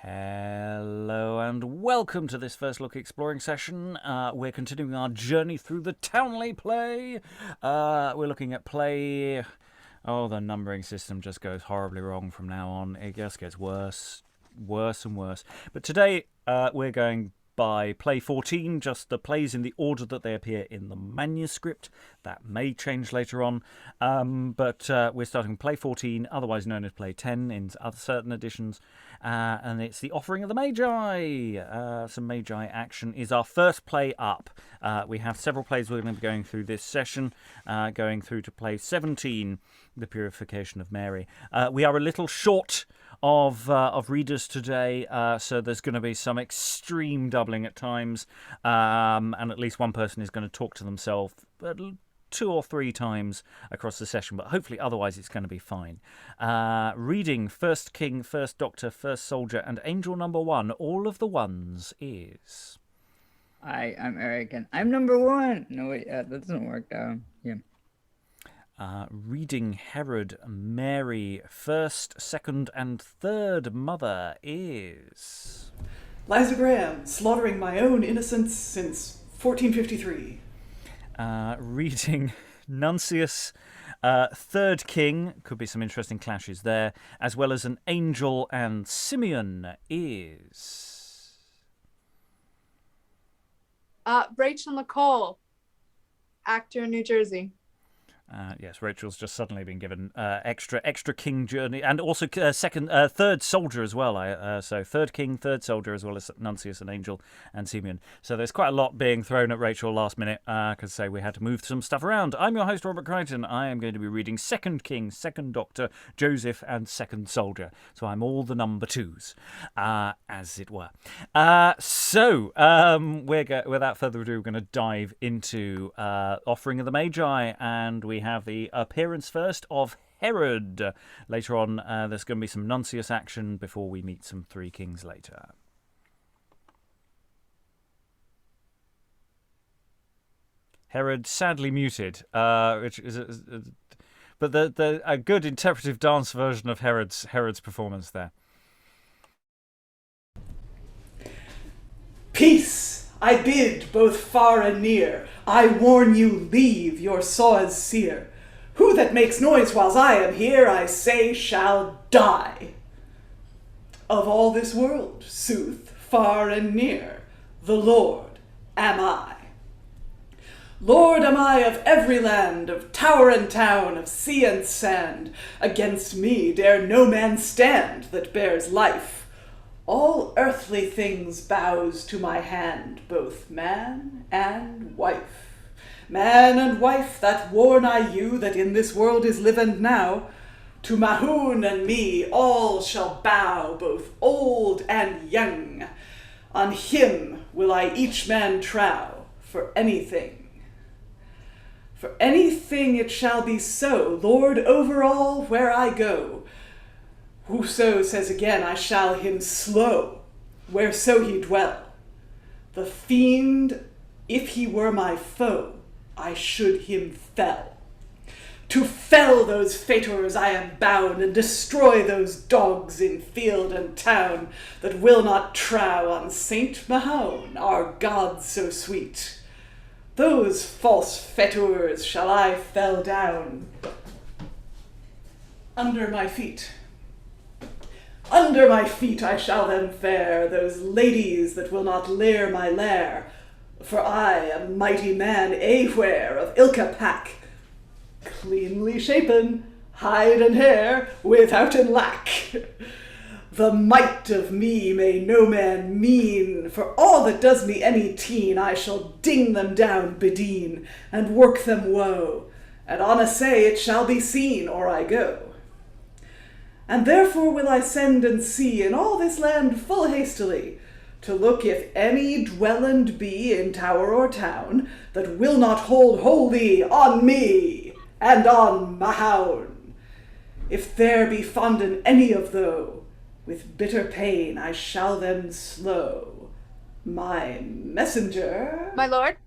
Hello and welcome to this first look exploring session. We're continuing our journey through the Towneley play. We're looking at play... Oh, the numbering system just goes horribly wrong from now on. It just gets worse and worse. But today we're going by play 14, just the plays in the order that they appear in the manuscript. That may change later on. But we're starting play 14, otherwise known as play 10 in other certain editions. And it's the Offering of the Magi. Some Magi action is our first play up. We have several plays we're going to be going through this session, going through to play 17, the Purification of Mary. We are a little short of readers today, so there's going to be some extreme doubling at times, and at least one person is going to talk to themselves 2 or 3 times across the session, but hopefully otherwise it's going to be fine. Reading First King, First Doctor, First Soldier, and Angel number 1, all of the ones is... Hi, I'm Eric, and I'm number 1. No, wait, that doesn't work. Yeah. Reading Herod, Mary, First, Second, and Third Mother is... Liza Graham, slaughtering my own innocence since 1453. Reading Nuncius, Third King, could be some interesting clashes there, as well as an Angel and Simeon is... Rachael Nicole, actor in New Jersey. Yes, Rachel's just suddenly been given extra king journey, and also third soldier as well. So third king, third soldier, as well as Nuncius and Angel and Simeon. So there's quite a lot being thrown at Rachel last minute, because we had to move some stuff around. I'm your host, Robert Crighton. I am going to be reading Second King, Second Doctor, Joseph, and Second Soldier. So I'm all the number 2s, as it were. Without further ado, we're going to dive into Offering of the Magi, and we have the appearance first of Herod. Later on, there's going to be some Nuncius action before we meet some 3 kings later. Herod sadly muted, which is but a good interpretive dance version of Herod's performance there. Peace! I bid both far and near. I warn you, leave your saws sear. Who that makes noise whiles I am here, I say, shall die. Of all this world, sooth, far and near, the Lord am I. Lord am I of every land, of tower and town, of sea and sand. Against me dare no man stand that bears life. All earthly things bows to my hand, both man and wife. Man and wife, that warn I you, that in this world is living now. To Mahoon and me all shall bow, both old and young. On him will I each man trow, for anything. For anything it shall be so, Lord over all where I go. Whoso says again, I shall him slow, whereso he dwell. The fiend, if he were my foe, I should him fell. To fell those faitors I am bound, and destroy those dogs in field and town, that will not trow on Saint Mahoun, our God so sweet. Those false faitors shall I fell down under my feet. Under my feet I shall them fare, those ladies that will not lear my lair. For I, a mighty man, aware of ilka pack, cleanly shapen, hide and hair, withouten lack. The might of me may no man mean, for all that does me any teen, I shall ding them down bedeen, and work them woe, and on a say it shall be seen, or I go. And therefore will I send and see in all this land full hastily, to look if any dwellend be in tower or town, that will not hold wholly on me and on Mahoun. If there be fonden any of those, with bitter pain I shall them slow. My messenger... My lord?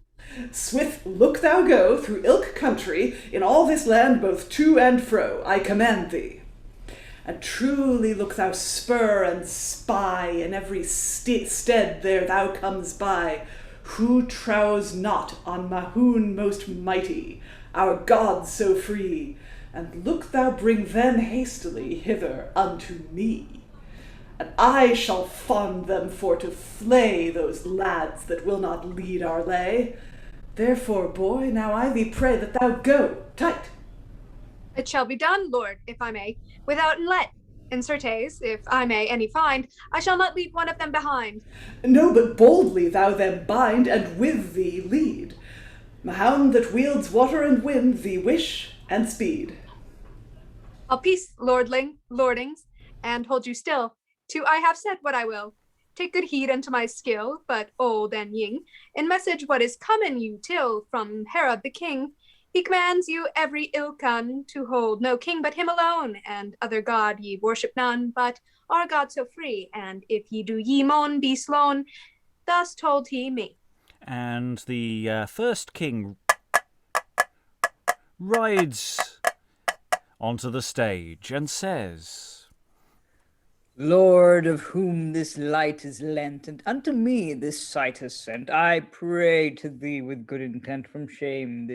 Swift look thou go through ilk country, in all this land both to and fro, I command thee. And truly look thou spur and spy in every stead there thou comes by, who trows not on Mahoon most mighty, our gods so free, and look thou bring them hastily hither unto me. And I shall fond them for to flay those lads that will not lead our lay. Therefore, boy, now I thee pray that thou go tight. It shall be done, lord, if I may, without and let. And certes, if I may any find, I shall not leave one of them behind. No, but boldly thou them bind, and with thee lead. Mahound that wields water and wind, thee wish and speed. I'll peace, lordings, and hold you still, till I have said what I will. Take good heed unto my skill, but old and ying, in message what is common you till from Herod the king. He commands you every ilkan to hold no king but him alone, and other god ye worship none, but our God so free, and if ye do ye mon be slown, thus told he me. And the first king rides onto the stage and says, Lord, of whom this light is lent, and unto me this sight is sent, I pray to thee with good intent, from shame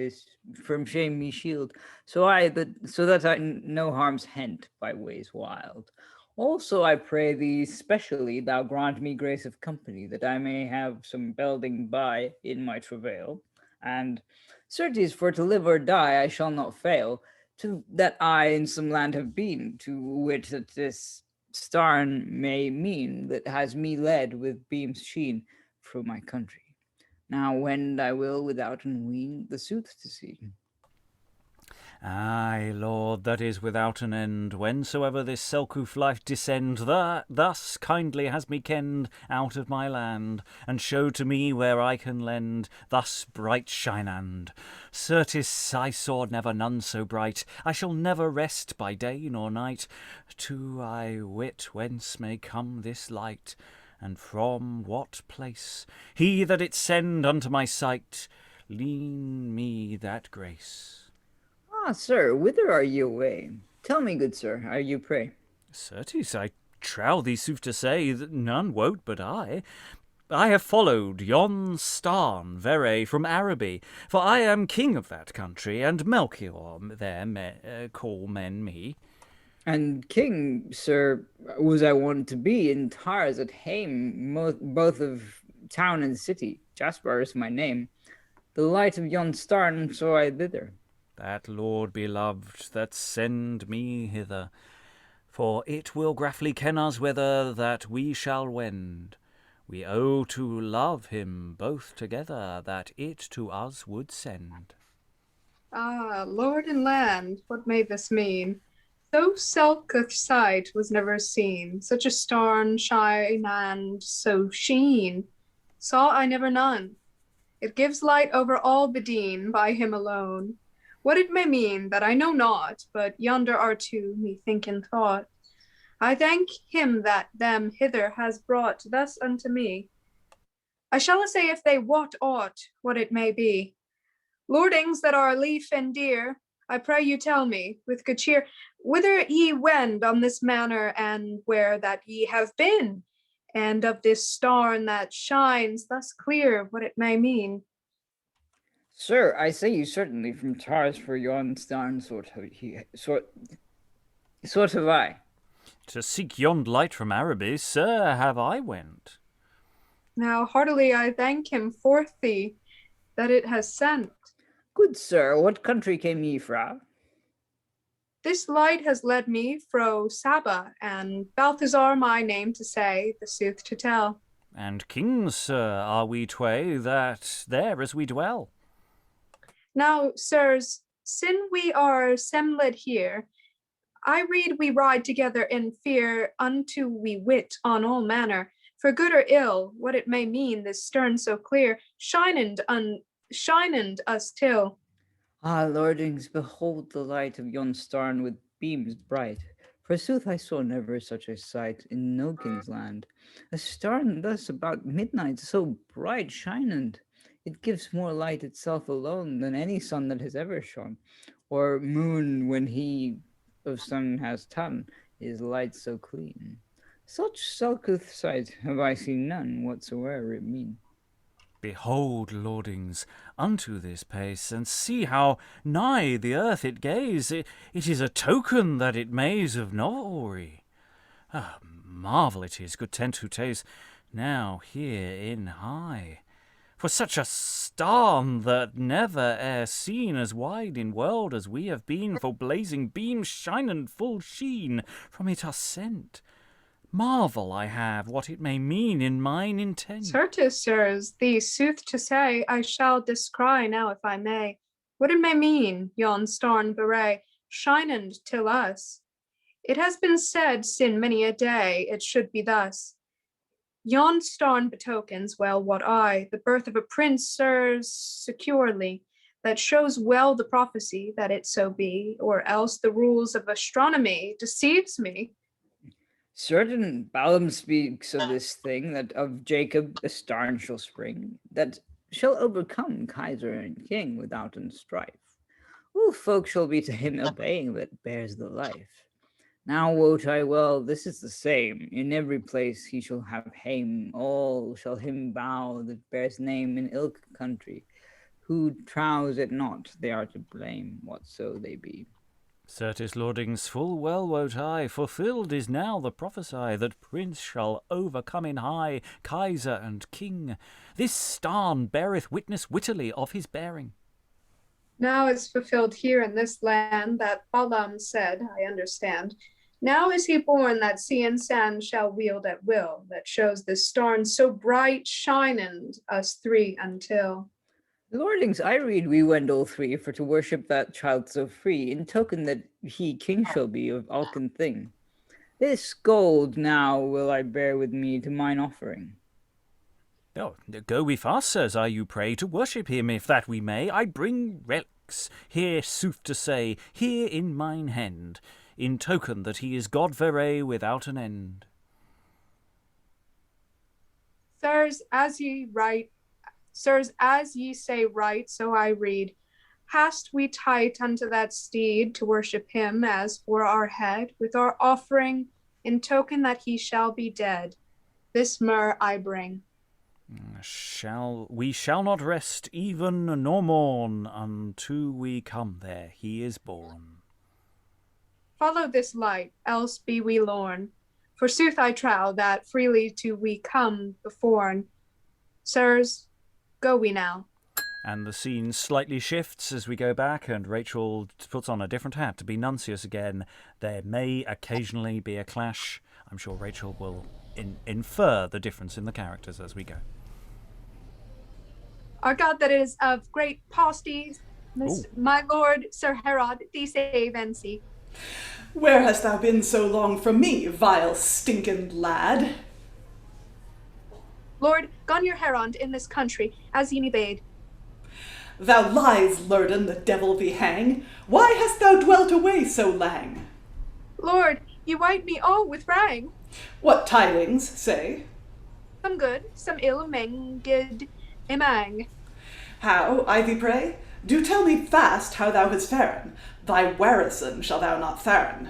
me shield, so that I no harm's hent by ways wild. Also I pray thee specially thou grant me grace of company, that I may have some belding by in my travail, and certes for to live or die I shall not fail, to that I in some land have been, to wit that this starn may mean that has me led with beams sheen through my country. Now wend I will without and ween the sooth to see. Aye, Lord, that is without an end. Whensoever this Selkoof life descend, thus kindly has me kenned out of my land, and show to me where I can lend thus bright shinand. Certes, I saw never none so bright. I shall never rest by day nor night, to I wit whence may come this light, and from what place. He that it send unto my sight, lean me that grace. Ah, sir, whither are you away? Tell me, good sir, are you pray? Certes, I trow thee sooth to say that none wot but I. I have followed yon starn verre from Araby, for I am king of that country, and Melchior there call men me. And king, sir, was I wont to be in tars at hame, both of town and city. Jasper is my name. The light of yon starn saw I thither. That Lord beloved that send me hither, for it will graphly ken us whether that we shall wend. We owe to love him both together, that it to us would send. Ah, lord and land, what may this mean? So selketh sight was never seen, such a starn shine and so sheen. Saw I never none. It gives light over all bedeen by him alone. What it may mean, that I know not, but yonder are two, me think in thought. I thank him that them hither has brought thus unto me. I shall say if they wot aught, what it may be. Lordings that are lief and dear, I pray you tell me, with good cheer, whither ye wend on this manner, and where that ye have been, and of this starn that shines thus clear, what it may mean. Sir, I say you certainly from tars for yon starn sort have I. To seek yond light from Araby, sir, have I went. Now heartily I thank him forth thee, that it has sent. Good sir, what country came ye fra? This light has led me fro Saba, and Balthazar my name to say, the sooth to tell. And kings, sir, are we tway, that there as we dwell. Now, sirs, sin we are semled here, I read we ride together in fear, unto we wit on all manner, for good or ill, what it may mean, this stern so clear, shined us till. Ah, lordings, behold the light of yon starn with beams bright. Forsooth I saw never such a sight in no king's land. A starn thus about midnight so bright shined. It gives more light itself alone than any sun that has ever shone, or moon when he of sun has done. his light so clean. Such selketh sight have I seen none whatsoever it mean. Behold, lordings, unto this pace, and see how nigh the earth it gaze. It is a token that it mays of novelry. Ah, marvel it is, good tent who tays, now here in high. For such a star that never ere seen as wide in world as we have been, for blazing beams shinen full sheen from it are sent. Marvel I have what it may mean in mine intent. Certes, sirs, thee sooth to say, I shall descry now if I may, what it may mean, yon starn beret, shinend till us. It has been said sin many a day it should be thus. Yon starn betokens, well wot I, the birth of a prince, sirs, securely, that shows well the prophecy that it so be, or else the rules of astronomy deceives me. Certain Balaam speaks of this thing, that of Jacob a star shall spring, that shall overcome Kaiser and king withouten strife. All folk shall be to him obeying that bears the life. Now wot I well, this is the same, in every place he shall have hame, all shall him bow that bears name in ilk country. Who trows it not, they are to blame, whatso they be. Certes, lordings, full well wot I, fulfilled is now the prophesy, that prince shall overcome in high, Kaiser and king. This starn beareth witness wittily of his bearing. Now is fulfilled here in this land that Balaam said, I understand. Now is he born that sea and sand shall wield at will, that shows this starn so bright shinend us three until. Lordings, I read we wend all three for to worship that child so free, in token that he king shall be of Alcan thing. This gold now will I bear with me to mine offering. Oh, go we fast, sirs, I you pray, to worship him, if that we may. I bring relics, here sooth to say, here in mine hand, in token that he is God veray without an end. Sirs, as ye say right, so I read. Hast we tight unto that steed to worship him as for our head, with our offering, in token that he shall be dead. This myrrh I bring. We shall not rest even nor mourn unto we come there he is born. Follow this light, else be we lorn. Forsooth I trow that freely to we come beforn. Sirs, go we now. And the scene slightly shifts as we go back, and Rachael puts on a different hat to be Nuncius again. There may occasionally be a clash. I'm sure Rachael will infer the difference in the characters as we go. Our God that is of great posties, my lord Sir Herod, thee save and see. Where hast thou been so long from me, vile stinking lad? Lord, gone your herond in this country, as ye me bade. Thou lies, Lurden, the devil thee hang. Why hast thou dwelt away so lang? Lord, ye wite me all with rang. What tidings, say? Some good, some ill menged emang. How, I thee pray? Do tell me fast how thou hast faren. Thy warison shall thou not tharen.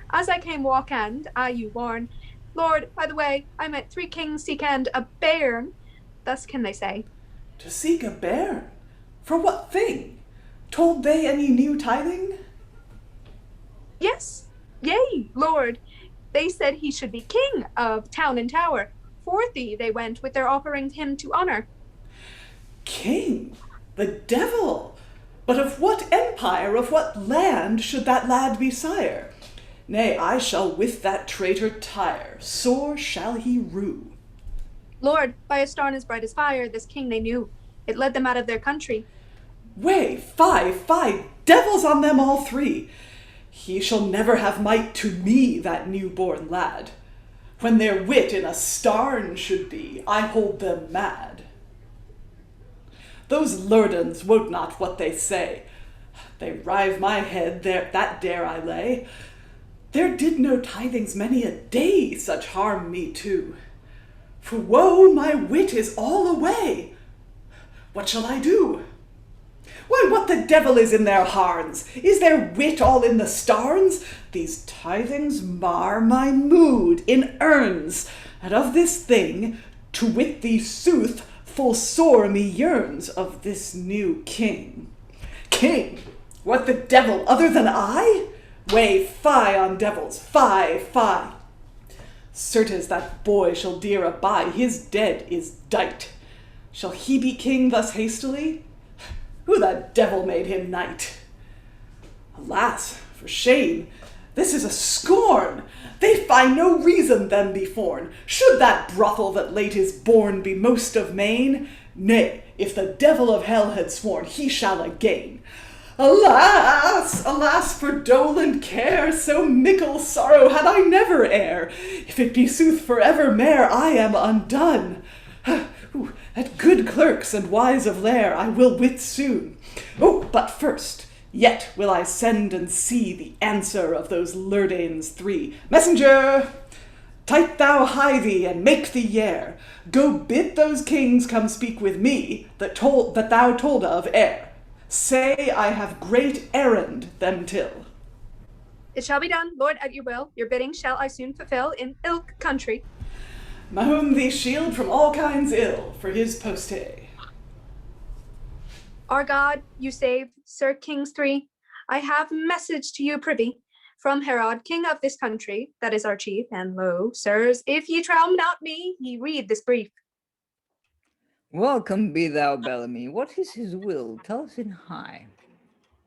As I came walk and I you warn. Lord, by the way, I met 3 kings seek and a bairn. Thus can they say. To seek a bairn? For what thing? Told they any new tithing? Yes, yea, Lord. They said he should be king of town and tower. For thee they went with their offering him to honor. King? The devil! But of what empire, of what land should that lad be sire? Nay, I shall with that traitor tire, sore shall he rue. Lord, by a star as bright as fire, this king they knew. It led them out of their country. Way, fie, devils on them all three! He shall never have might to me, that new-born lad. When their wit in a starn should be, I hold them mad. Those Lurdens wot not what they say. They rive my head, that dare I lay. There did no tithings many a day such harm me too. For woe, my wit is all away. What shall I do? Why, what the devil is in their harns? Is their wit all in the starns? These tithings mar my mood in urns, and of this thing, to wit thee sooth, full sore me yearns of this new king. King? What the devil, other than I? Way, fie on devils, fie, fie. Certes that boy shall dear abide, his dead is dight. Shall he be king thus hastily? Who the devil made him knight? Alas, for shame, this is a scorn. They find no reason them be forn. Should that brothel that late is born be most of main? Nay, if the devil of hell had sworn, he shall again. Alas, alas for dole and care, so mickle sorrow had I never ere. If it be sooth for evermore, I am undone. At good clerks and wise of lair I will wit soon. Oh, but first, yet will I send and see the answer of those Lurdanes 3. Messenger! Tight thou hie thee, and make thee yare. Go bid those kings come speak with me, that thou told of ere. Say I have great errand them till. It shall be done, Lord, at your will. Your bidding shall I soon fulfill in ilk country. Mahum thee shield from all kinds ill for his poste. Our God, you save, Sir Kings 3. I have message to you privy from Herod, king of this country, that is our chief, and lo, sirs, if ye trow not me, ye read this brief. Welcome be thou, Bellamy. What is his will? Tell us in high.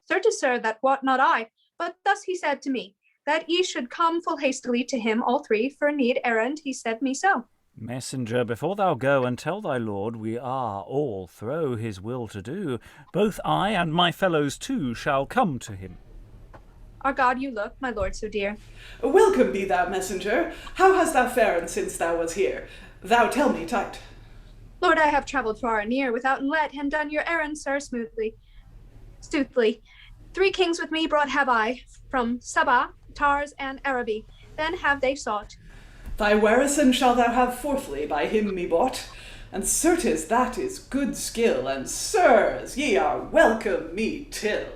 Certes, sir, that wot not I, but thus he said to me, that ye should come full hastily to him all 3, for need errand he said me so. Messenger, before thou go and tell thy lord we are all throw his will to do, both I and my fellows too shall come to him. Our God, you look, my lord so dear. Welcome be thou, messenger. How hast thou fared since thou was here? Thou tell me tight. Lord, I have travelled far and near, without and let, and done your errand, sir, soothly. 3 kings with me brought have I, from Saba, Tars, and Araby. Then have they sought. Thy warison shall thou have fourthly by him me bought, and certes that is good skill, and sirs, ye are welcome me till.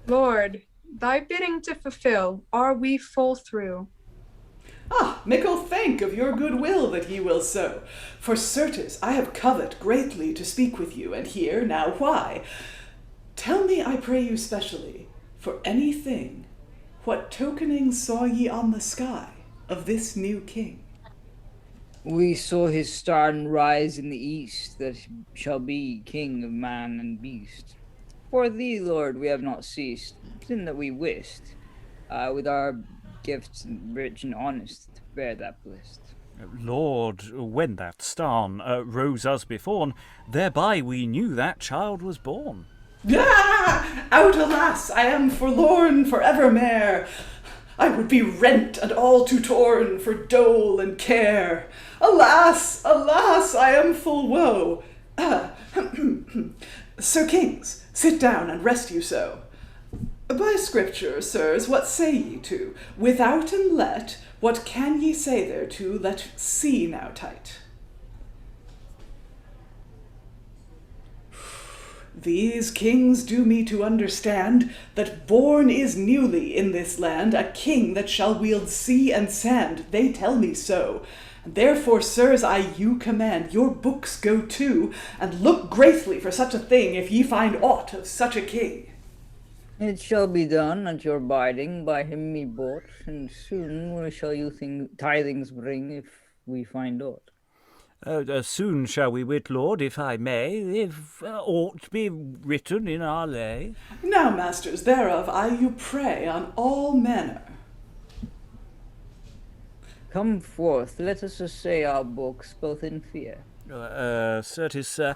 Lord, thy bidding to fulfill, are we full through? Ah, mickle thank of your good will that ye will so. For certes I have covet greatly to speak with you, and hear now why. Tell me, I pray you specially, for anything, what tokening saw ye on the sky of this new king? We saw his star rise in the east, that shall be king of man and beast. For thee, Lord, we have not ceased, sin that we wist, with our gifts rich and honest, to bear that bliss. Lord, when that star rose us before, thereby we knew that child was born. Ah! Out, alas, I am forlorn for evermore. I would be rent and all too torn for dole and care. Alas, alas, I am full woe. Sir Kings, sit down and rest you so. By scripture, sirs, what say ye to? Without and let, what can ye say thereto? Let see now tight. These kings do me to understand that born is newly in this land a king that shall wield sea and sand. They tell me so. And therefore, sirs, I you command, your books go to, and look greatly for such a thing, if ye find aught of such a king. It shall be done at your bidding, by him me bought, and soon shall you tithings bring, if we find aught. Soon shall we wit, Lord, if I may, if aught be written in our lay. Now, masters, thereof I you pray on all manner. Come forth, let us assay our books, both in fear. Certes, sir.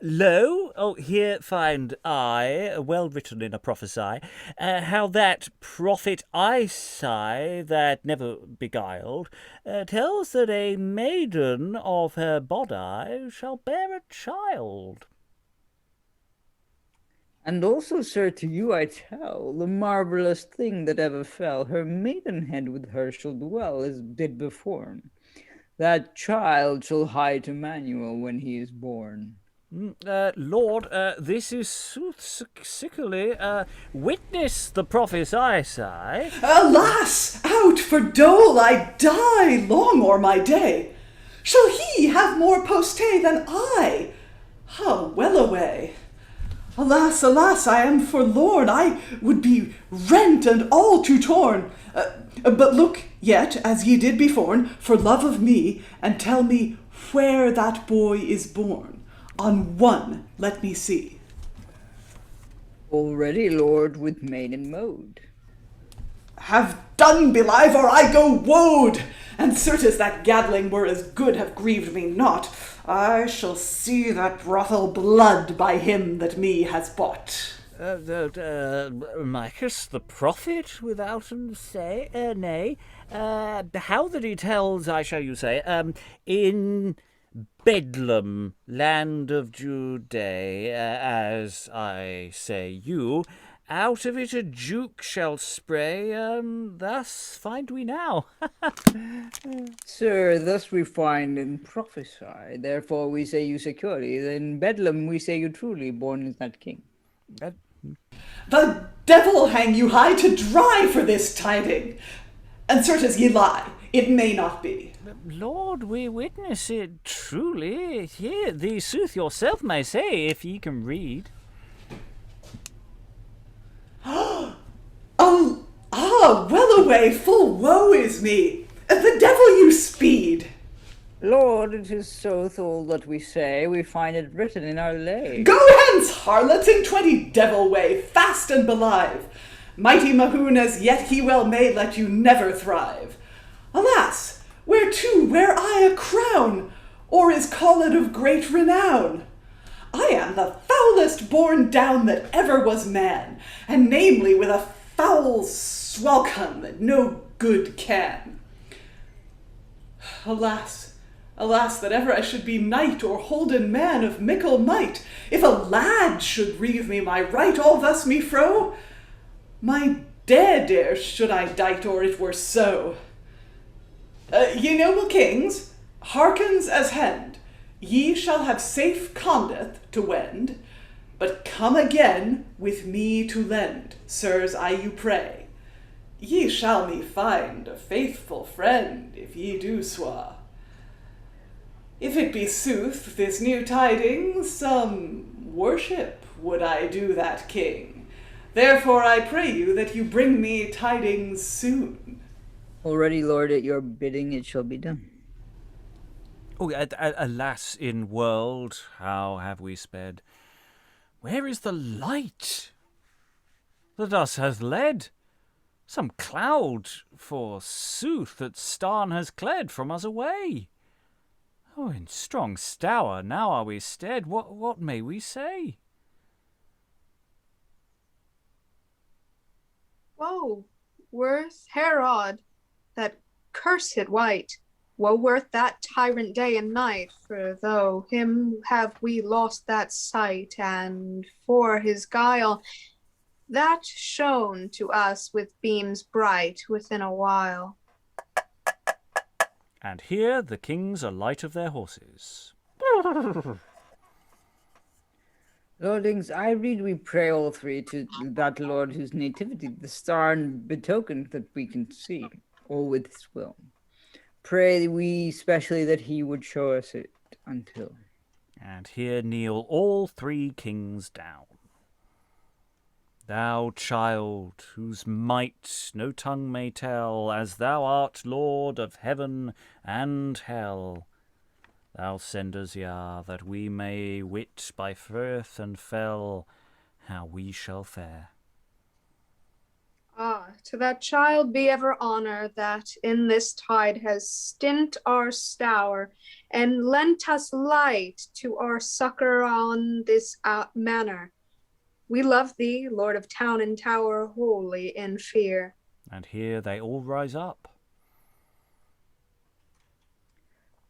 Lo, here find I, well written in a prophecy, how that prophet Isai, that never beguiled, tells that a maiden of her body shall bear a child. And also, sir, to you I tell the marvellous thing that ever fell. Her maidenhead with her shall dwell, as did before. That child shall hie to Emmanuel when he is born. Lord, this is soothsickerly. Witness the prophet's eyesight. Alas, out for dole I die long o'er my day. Shall he have more post-hay than I? How well away. Alas, alas, I am forlorn. I would be rent and all too torn. But look yet, as ye did before, for love of me, and tell me where that boy is born. On one, let me see. Already, Lord, with maiden mode. Have done, believe, or I go woed. And certes that gaddling were as good have grieved me not. I shall see that brothel blood by him that me has bought. Micus the prophet, without say, nay. How that he tells, I shall you say, in Bedlam, land of Judea, as I say you, out of it a duke shall spray, thus find we now. Sir, thus we find and prophesy, therefore we say you securely. In Bedlam we say you truly, born is that king. The devil hang you high to dry for this tiding. And certes ye lie, it may not be. Lord, we witness it truly. Here, the sooth yourself may say, if ye can read. Well away, full woe is me. The devil you speed. Lord, it is so all that we say, we find it written in our lay. Go hence, harlots, in 20 devil way, fast and belive. Mighty Mahoon, as yet he well may let you never thrive. Alas, whereto wear I a crown, or is called of great renown? I am the foulest born down that ever was man, and namely with a foul swalcum that no good can. Alas, alas, that ever I should be knight or holden man of mickle might, if a lad should reave me my right all thus me fro. My dare should I dight, or it were so. Ye noble kings, hearkens as hend, ye shall have safe conduct to wend, but come again with me to lend, sirs, I you pray. Ye shall me find a faithful friend, if ye do swa. If it be sooth, this new tidings, some worship would I do that king. Therefore I pray you that you bring me tidings soon. Already, Lord, at your bidding it shall be done. Oh, alas, in world, how have we sped? Where is the light that us has led? Some cloud, forsooth, that starn has cled from us away. Oh, in strong stour now are we stead. What may we say? Woe worth Herod, that cursed wight. Woe worth that tyrant day and night, for though him have we lost that sight, and for his guile, that shone to us with beams bright within a while. And here the kings alight of their horses. Lordings, I read we pray all three to that Lord whose nativity the star betokened that we can see, all with his will. Pray we specially that he would show us it until. And here kneel all three kings down. Thou child, whose might no tongue may tell, as thou art Lord of heaven and hell, thou send us ya, that we may wit by firth and fell how we shall fare. Ah, to that child be ever honor, that in this tide has stint our stour, and lent us light to our succor on this manner. We love thee, Lord of town and tower, wholly in fear. And here they all rise up.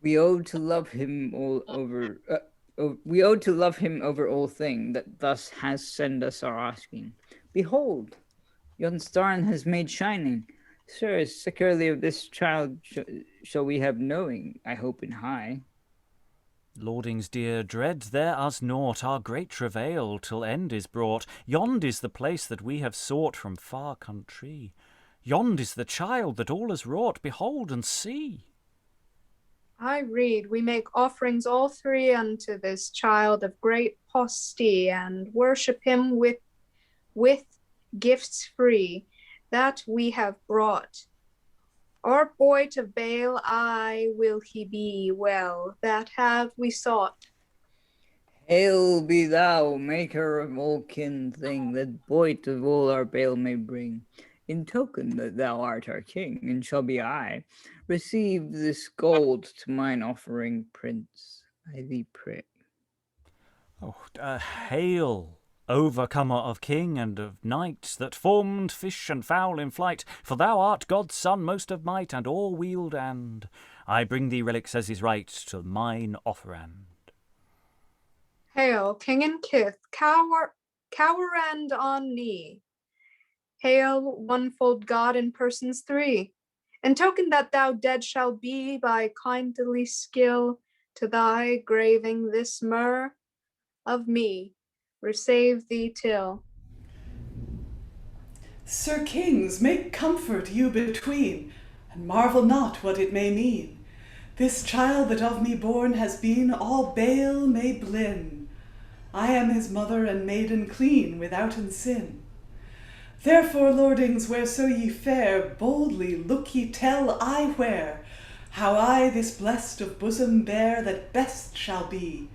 We owe to love him over all thing that thus has sent us our asking. Behold, yon starn has made shining. Sirs, securely of this child shall we have knowing, I hope in high. Lordings dear, dread there us naught, our great travail till end is brought. Yond is the place that we have sought from far country. Yond is the child that all is wrought, behold and see. I read, we make offerings all three unto this child of great posty, and worship him with gifts free that we have brought. Our boy to Baal, aye will he be, well, that have we sought. Hail be thou, maker of all kin thing, that boit of all our bale may bring. In token that thou art our king, and shall be I, receive this gold to mine offering, prince, I thee pray. Oh, hail, overcomer of king and of knight, that formed fish and fowl in flight, for thou art God's son, most of might, and all wheeled, and I bring thee relics as is right to mine offerand. Hail, king and kith, cowerand on knee. Hail, one-fold God in persons three. In token that thou dead shall be, by kindly skill to thy graving this myrrh of me, receive thee till. Sir kings, make comfort you between, and marvel not what it may mean. This child that of me born has been, all bale may blin. I am his mother, and maiden clean, withouten sin. Therefore, lordings, whereso ye fare, boldly look ye tell I where, how I this blessed of bosom bear that best shall be,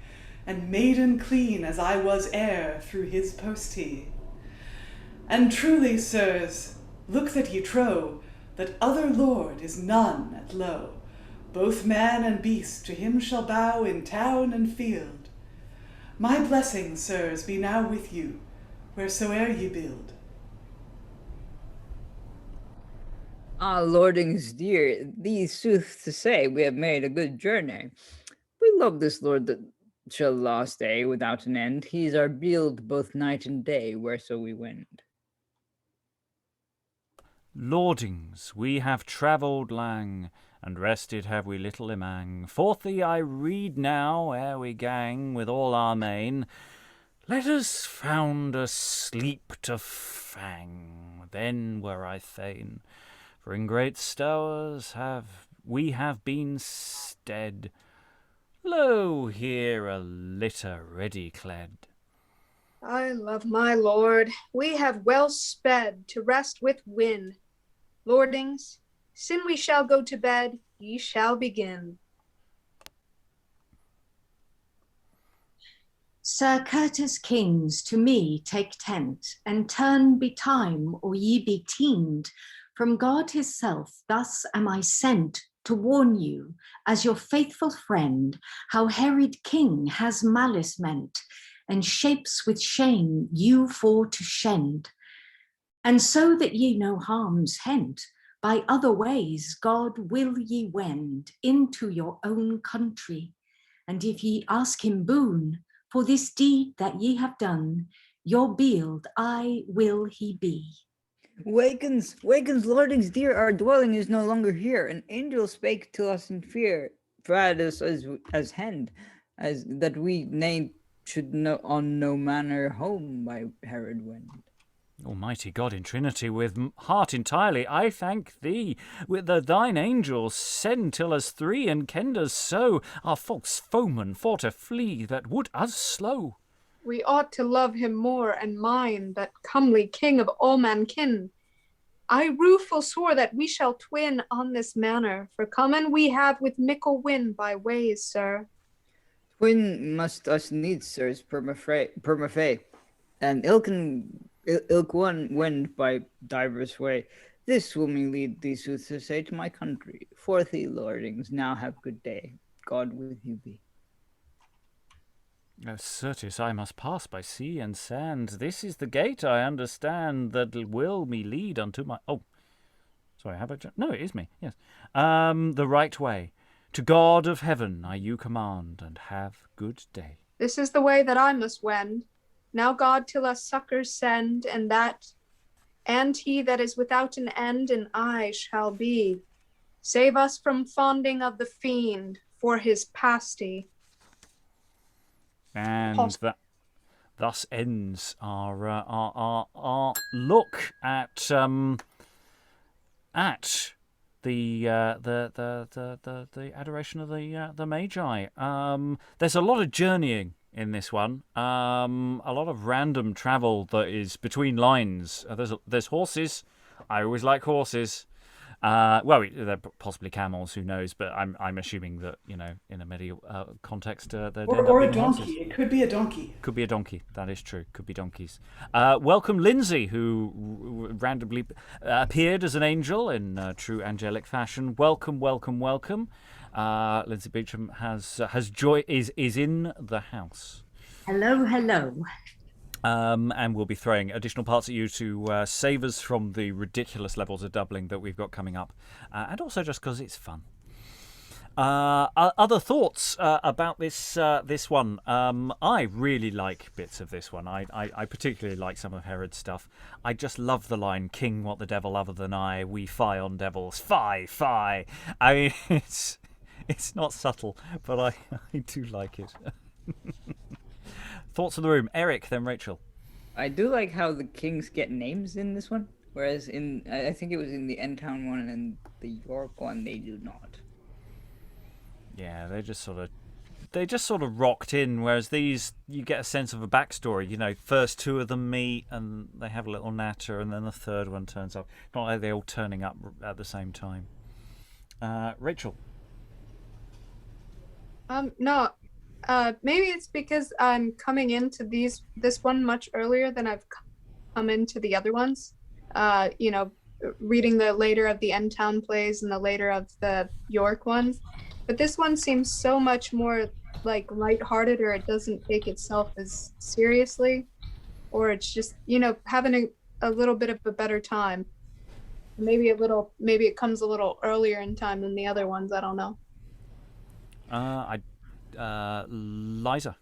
and maiden clean as I was ere through his posty. And truly, sirs, look that ye trow, that other lord is none at low. Both man and beast to him shall bow in town and field. My blessing, sirs, be now with you, wheresoe'er ye build. Ah, lordings dear, these sooth to say, we have made a good journey. We love this lord that shall last day without an end. He's our build both night and day, whereso we wend. Lordings, we have travelled lang, and rested have we little emang. Forthly I read now, ere we gang with all our main, let us found a sleep to fang, then were I fain. For in great stowers we have been stead. Lo, here a litter ready clad. I love my lord, we have well sped to rest with win. Lordings, sin we shall go to bed, ye shall begin. Sir courteous kings, to me take tent, and turn betime, or ye be teened. From God his self, thus am I sent to warn you, as your faithful friend, how Herod king has malice meant, and shapes with shame you for to shend. And so that ye no harms hent, by other ways God will ye wend into your own country. And if ye ask him boon for this deed that ye have done, your beald I will he be. Wakens, lordings dear, our dwelling is no longer here. An angel spake to us in fear, bade us as hend, as that we should on no manner home by Herod wend. Almighty God in Trinity, with heart entirely I thank thee. With thine angels send till us three, and kend us so, our false foemen for to flee that would us slow. We ought to love him more and mind, that comely king of all mankin. I rueful swore that we shall twin on this manner, for common we have with mickle wind by ways, sir. Twin must us needs, sirs, perma and ilk one wend by divers way. This will me lead thee sooth to say to my country. Forthy lordings, now have good day. God with you be. Certes, I must pass by sea and sand. This is the gate, I understand, that will me lead unto my... Oh, sorry, how about... No, it is me, yes. The right way. To God of heaven I you command, and have good day. This is the way that I must wend. Now God till us succors send, and he that is without an end, and I shall be. Save us from fonding of the fiend for his pasty. And that thus ends our look at the adoration of the Magi. There's a lot of journeying in this one. A lot of random travel that is between lines. There's horses. I always like horses. Well, they're possibly camels. Who knows? But I'm assuming that in a medieval context, they'd end up Or a being donkey. horses. It could be a donkey. Could be a donkey. That is true. Could be donkeys. Welcome, Lynsey, who randomly appeared as an angel in true angelic fashion. Welcome, welcome, welcome. Lynsey Beauchamp has joy is in the house. Hello, hello. And we'll be throwing additional parts at you to save us from the ridiculous levels of doubling that we've got coming up, and also just because it's fun. Other thoughts about this one? I really like bits of this one. I particularly like some of Herod's stuff. I just love the line, "King, what the devil other than I? We fie on devils, fie, fie." I mean, it's not subtle, but I do like it. Thoughts in the room, Eric, then Rachael. I do like how the kings get names in this one, whereas I think it was in the End Town one and the York one they do not. Yeah, they just sort of rocked in, whereas these you get a sense of a backstory. First two of them meet and they have a little natter, and then the third one turns up. Not like they're all turning up at the same time. Rachael. No. Maybe it's because I'm coming into this one much earlier than I've come into the other ones. Reading the later of the End Town plays and the later of the York ones. But this one seems so much more like lighthearted, or it doesn't take itself as seriously, or it's just having a little bit of a better time. Maybe it comes a little earlier in time than the other ones. I don't know. Liza.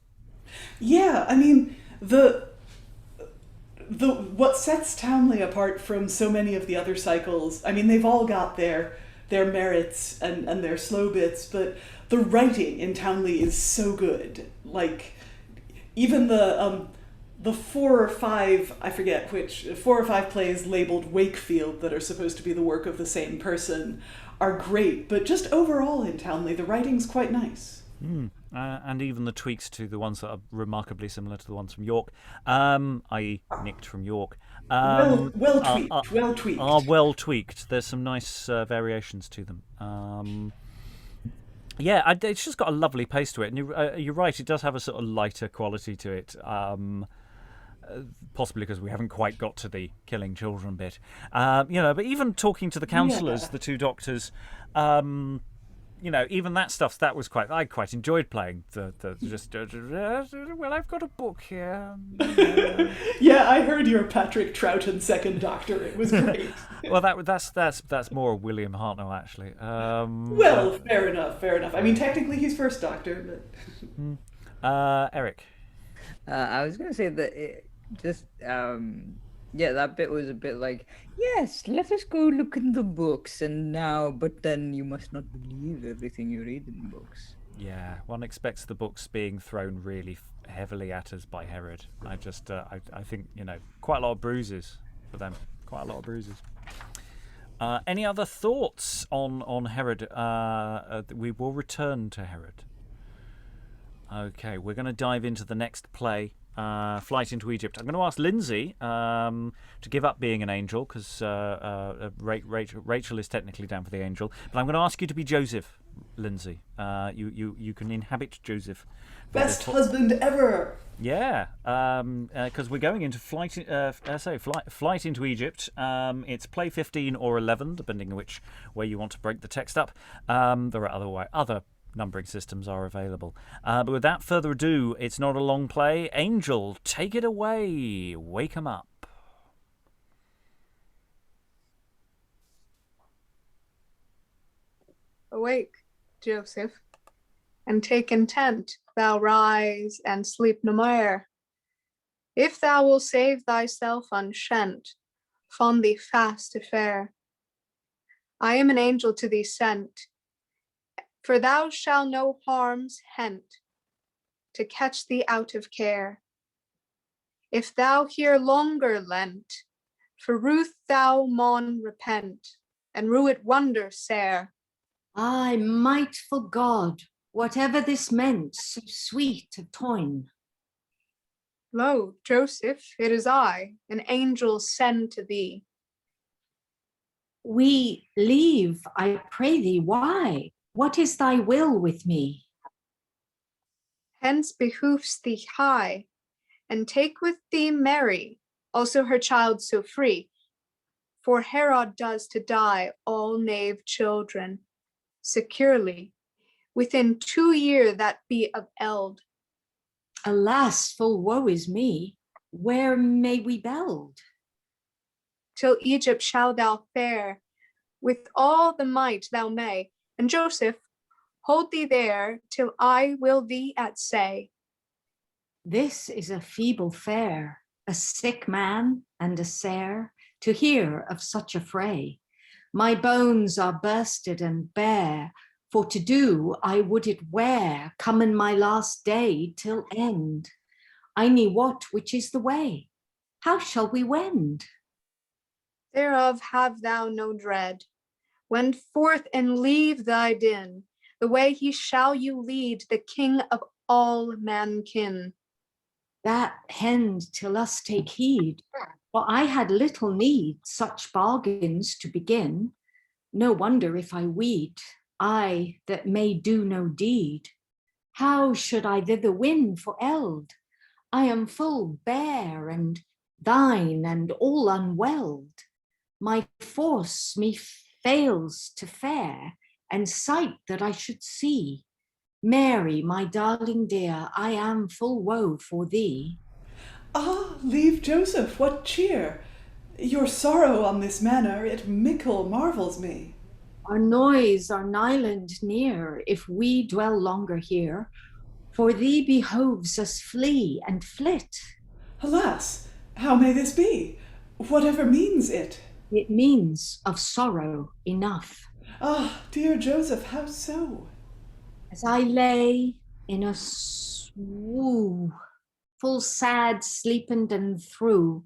Yeah, I mean the what sets Towneley apart from so many of the other cycles. I mean, they've all got their merits and their slow bits, but the writing in Towneley is so good. Like even the 4 or 5, I forget which, 4 or 5 plays labeled Wakefield that are supposed to be the work of the same person are great, but just overall in Towneley the writing's quite nice. And even the tweaks to the ones that are remarkably similar to the ones from York, i.e. nicked from York. Well tweaked. Are well tweaked. There's some nice variations to them. It's just got a lovely pace to it. And you're right, it does have a sort of lighter quality to it. Possibly because we haven't quite got to the killing children bit. But even talking to the counsellors, the 2 doctors, even that stuff, I quite enjoyed playing well, I've got a book here. Yeah, I heard your Patrick Troughton second Doctor. It was great. Well, that's more William Hartnell, actually. Well, fair enough. I mean, technically he's first Doctor, but... Eric. I was gonna say that that bit was a bit like, yes, let us go look in the books, but then you must not believe everything you read in books. Yeah, one expects the books being thrown really heavily at us by Herod. I think, quite a lot of bruises for them. Quite a lot of bruises. Any other thoughts on Herod? We will return to Herod. Okay, we're going to dive into the next play. Flight into Egypt. I'm going to ask Lynsey to give up being an angel, because Rachael is technically down for the angel. But I'm going to ask you to be Joseph, Lynsey. You can inhabit Joseph. Best husband ever. Yeah, because we're going into flight into Egypt. It's play 15 or 11, depending on which way you want to break the text up. There are other numbering systems are available. But without further ado, it's not a long play. Angel, take it away. Wake 'em up. Awake, Joseph, and take intent, thou rise and sleep no more. If thou will save thyself unshent, fond thee fast to fare. I am an angel to thee sent, for thou shalt no harms hent. to catch thee out of care. If thou here longer lent, for ruth thou maun repent, and rue it wonder sair. Ay, mightful God, whatever this meant, so sweet of toyn. Lo, Joseph, it is I, an angel send to thee. We leave, I pray thee, why? What is thy will with me? Hence behoofs thee high, and take with thee Mary, also her child so free. For Herod does to die all knave children, securely, within 2 year that be of eld. Alas, full woe is me, where may we beld? Till Egypt shall thou fare, with all the might thou may, and Joseph, hold thee there till I will thee at say. This is a feeble fare, a sick man and a sere, to hear of such a fray. My bones are bursted and bare, for to do I would it wear, come in my last day till end. I nie what which is the way. How shall we wend? Thereof have thou no dread. Wend forth and leave thy din. The way he shall you lead, the king of all mankin. That hend till us take heed, for I had little need such bargains to begin. No wonder if I weed, I that may do no deed. How should I thither win for eld? I am full bare and thine and all unweld. My force me fails to fare, and sight that I should see. Mary, my darling dear, I am full woe for thee. Ah, leave Joseph, what cheer! Your sorrow on this manner, it mickle marvels me. Our noise, our nyland near, if we dwell longer here, for thee behoves us flee and flit. Alas, how may this be? Whatever means it? It means of sorrow enough. Ah, dear Joseph, how so? As I lay in a swoon, full sad sleepend and through,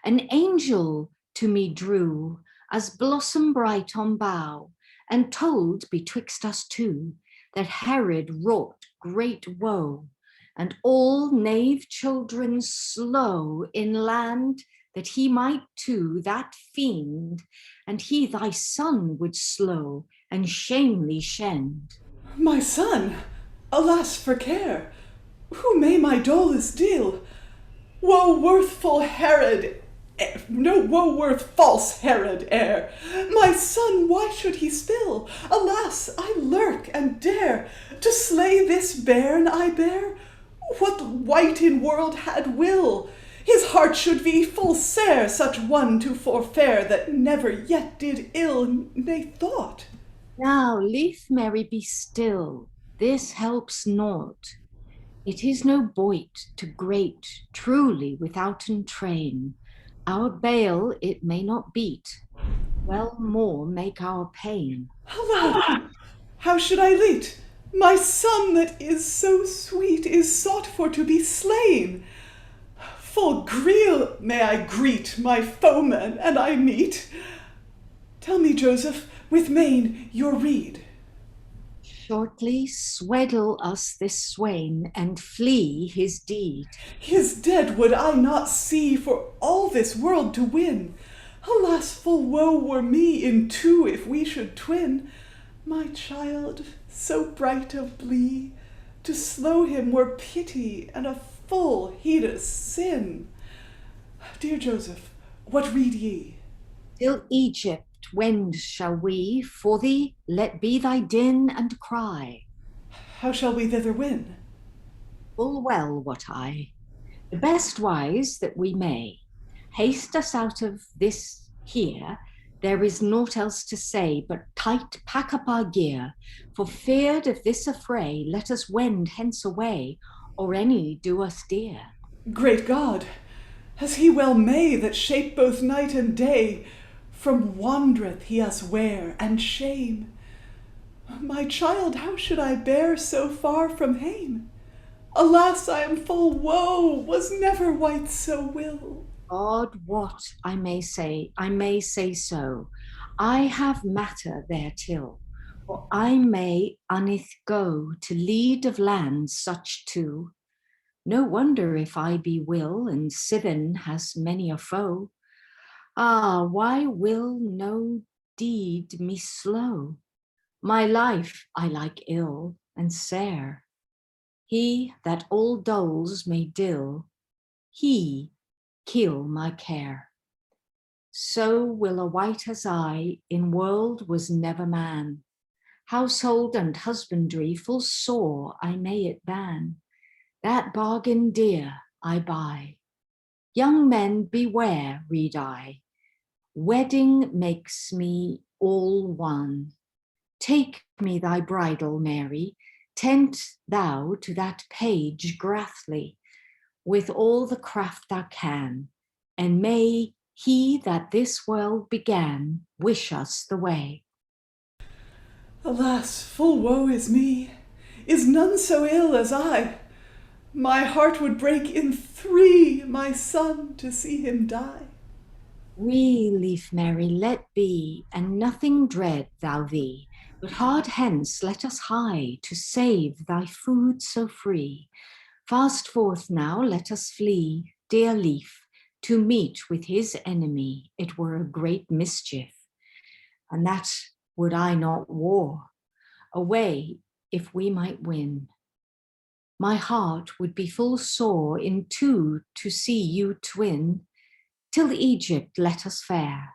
an angel to me drew, as blossom bright on bough, and told betwixt us two, that Herod wrought great woe, and all knave children slow in land, that he might too that fiend, and he thy son would slow, and shamely shend. My son, alas for care! Who may my dolours deal? Woe worthful Herod, no woe worth false Herod heir. My son, why should he spill? Alas, I lurk and dare to slay this bairn I bear. What wight in world had will? His heart should be full sair such one to forfare that never yet did ill, nay thought. Now, leave Mary be still, this helps naught. It is no boit to grate truly withouten train. Our bale it may not beat, well more make our pain. Alas, how should I leet? My son that is so sweet is sought for to be slain. Full greel may I greet my foeman and I meet. Tell me, Joseph, with main your rede. Shortly sweddle us this swain and flee his deed. His dead would I not see for all this world to win. Alas, full woe were me in two if we should twin. My child, so bright of blee, to slow him were pity and a full heedless sin. Dear Joseph, what read ye? Till Egypt wend shall we, for thee let be thy din and cry. How shall we thither win? Full well wot I, the best wise that we may. Haste us out of this here, there is naught else to say, but tight pack up our gear, for feared of this affray, let us wend hence away, or any do us dear. Great God, as he well may that shape both night and day, from wandereth he us wear and shame. My child, how should I bear so far from hame? Alas, I am full woe, was never wight so will. God, what I may say so. I have matter there till, for I may unneth go to lead of lands such two. No wonder if I be will, and Sivan has many a foe. Ah, why will no deed me slow? My life I like ill and sere. He that all doles may dill, he kill my care. So will a wight as I in world was never man. Household and husbandry full sore I may it ban. That bargain dear I buy. Young men beware, read I. Wedding makes me all one. Take me thy bridal, Mary. Tend thou to that page Grathly, with all the craft thou can, and may he that this world began wish us the way. Alas, full woe is me, is none so ill as I. My heart would break in three, my son, to see him die. Leaf, Mary, let be, and nothing dread thou thee, but hard hence let us hie to save thy food so free. Fast forth now, let us flee, dear Leaf, to meet with his enemy. It were a great mischief, and that would I not war. Away, if we might win. My heart would be full sore in two to see you twin. Till Egypt let us fare.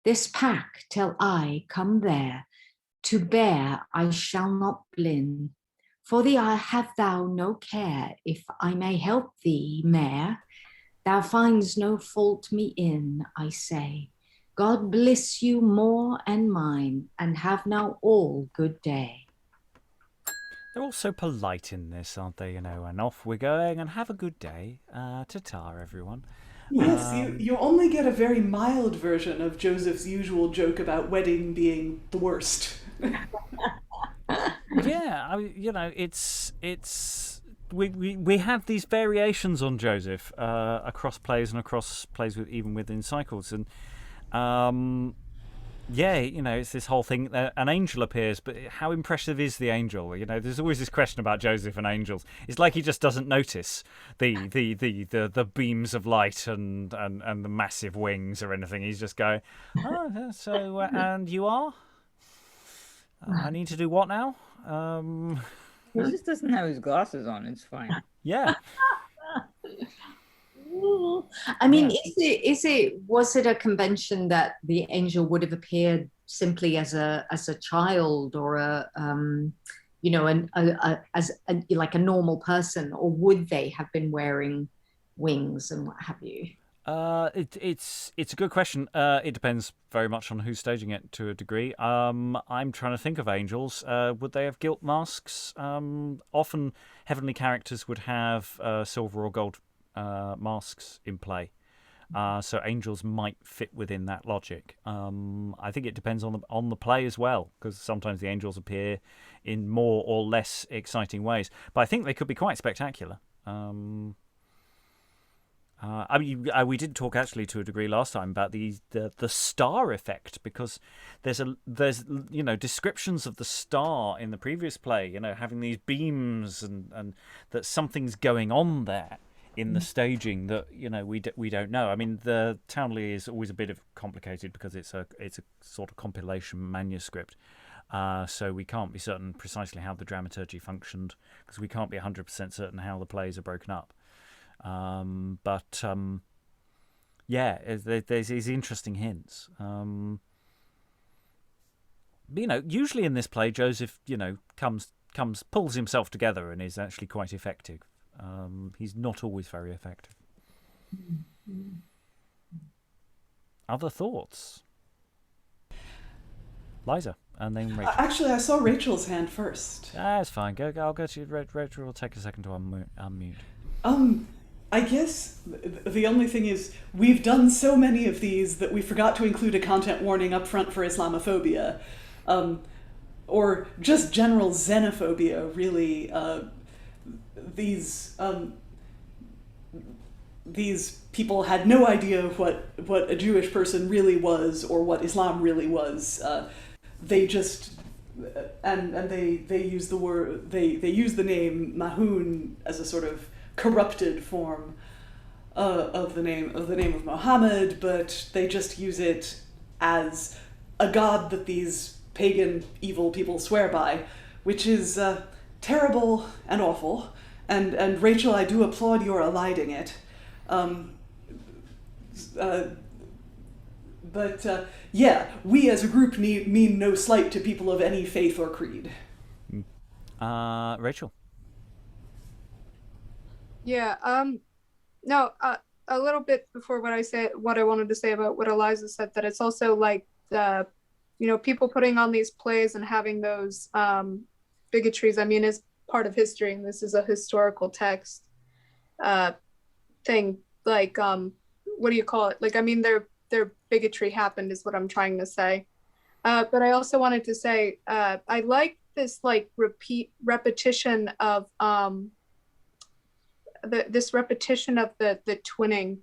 This pack till I come there. To bear I shall not blin. For thee I have thou no care, if I may help thee, mare. Thou finds no fault me in, I say. God bless you more and mine, and have now all good day. They're all so polite in this, aren't they? You know, and off we're going, and have a good day. Ta-ta, everyone. Yes, you only get a very mild version of Joseph's usual joke about wedding being the worst. Yeah, we have these variations on Joseph across plays and across plays even within cycles, and it's this whole thing. An angel appears, but how impressive is the angel? You know, there's always this question about Joseph and angels. It's like he just doesn't notice the beams of light and the massive wings or anything. He's just going, so and you are. I need to do what now? He just doesn't have his glasses on. It's fine. Yeah. I mean, was it a convention that the angel would have appeared simply as a child or like a normal person, or would they have been wearing wings and what have you? It's a good question. It depends very much on who's staging it to a degree. I'm trying to think of angels. Would they have gilt masks? Often heavenly characters would have silver or gold masks in play. So angels might fit within that logic. I think it depends on the play as well, because sometimes the angels appear in more or less exciting ways. But I think they could be quite spectacular. We did talk actually to a degree last time about the star effect, because there's descriptions of the star in the previous play, having these beams and that something's going on there in the staging that we don't know. I mean, the Towneley is always a bit of complicated because it's a sort of compilation manuscript. So we can't be certain precisely how the dramaturgy functioned, because we can't be 100% certain how the plays are broken up. There's these interesting hints. But, usually in this play, Joseph, pulls himself together and is actually quite effective. He's not always very effective. Other thoughts? Liza, and then Rachel. Actually, I saw Rachel's hand first. It's fine. I'll go to you. Rachel will take a second to unmute. I guess the only thing is we've done so many of these that we forgot to include a content warning up front for Islamophobia, or just general xenophobia, really. these people had no idea what a Jewish person really was or what Islam really was. They just they use the word they use the name Mahoun as a sort of corrupted form of the name of Muhammad, but they just use it as a god that these pagan evil people swear by, which is terrible and awful. And Rachael, I do applaud your eliding it. But we as a group mean no slight to people of any faith or creed. Rachael. Yeah. No. A little bit before what I wanted to say about what Liza said, that it's also like people putting on these plays and having those bigotries. I mean, is part of history, and this is a historical text thing. Like, what do you call it? Like, I mean, their bigotry happened, is what I'm trying to say. But I also wanted to say, I like this like repetition of this repetition of the twinning.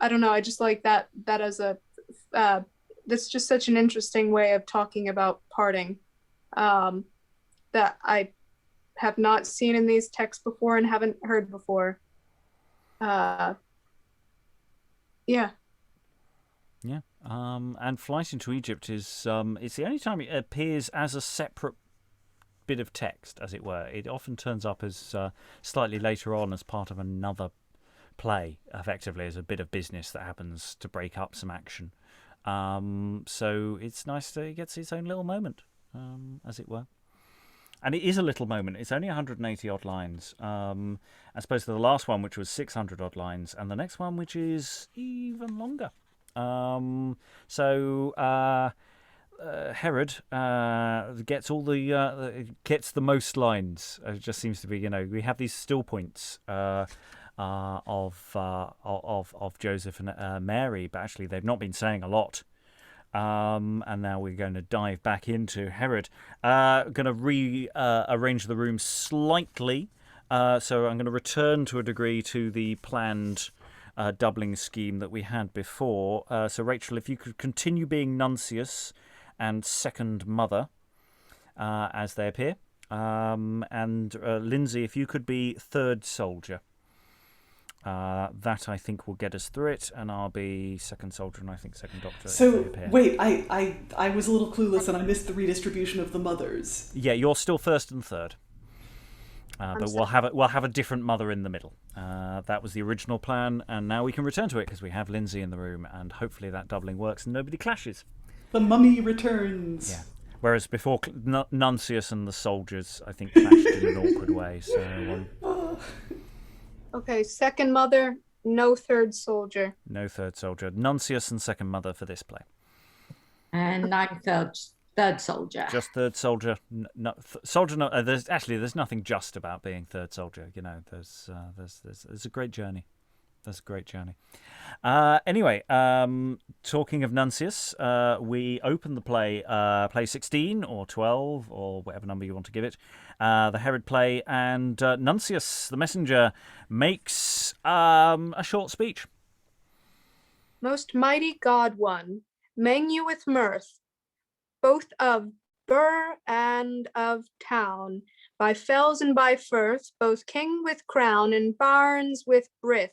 I don't know. I just like that as a that's just such an interesting way of talking about parting that I have not seen in these texts before and haven't heard before. Yeah. And Flight into Egypt is it's the only time it appears as a separate bit of text, as it were. It often turns up as slightly later on as part of another play, effectively as a bit of business that happens to break up some action. So it's nice that it gets its own little moment, as it were. And it is a little moment. It's only 180 odd lines, as opposed to the last one, which was 600 odd lines, and the next one, which is even longer. Herod gets all gets the most lines. It just seems to be, we have these still points of Joseph and Mary, but actually they've not been saying a lot. And now we're going to dive back into Herod. Going to rearrange the room slightly. So I'm going to return to a degree to the planned doubling scheme that we had before. So Rachael, if you could continue being Nuncius and second mother as they appear. And Lynsey, if you could be third soldier. That I think will get us through it, and I'll be second soldier, and I think second doctor. So wait, I was a little clueless, and I missed the redistribution of the mothers. Yeah, you're still first and third, but we'll have a different mother in the middle. That was the original plan, and now we can return to it because we have Lynsey in the room, and hopefully that doubling works and nobody clashes. The mummy returns. Yeah. Whereas before, Nuncius and the soldiers, I think, clashed in an awkward way. So. Okay, second mother, no third soldier. No third soldier. Nuncius and second mother for this play. And I'm third soldier. Just third soldier. Soldier. No, there's nothing just about being third soldier. There's a great journey. There's a great journey. Anyway, talking of Nuncius, we open the play 16 or 12 or whatever number you want to give it, the Herod play, and Nuncius, the messenger, makes a short speech. Most mighty God one, mang you with mirth, both of burr and of town, by fells and by firth, both king with crown and barns with brith,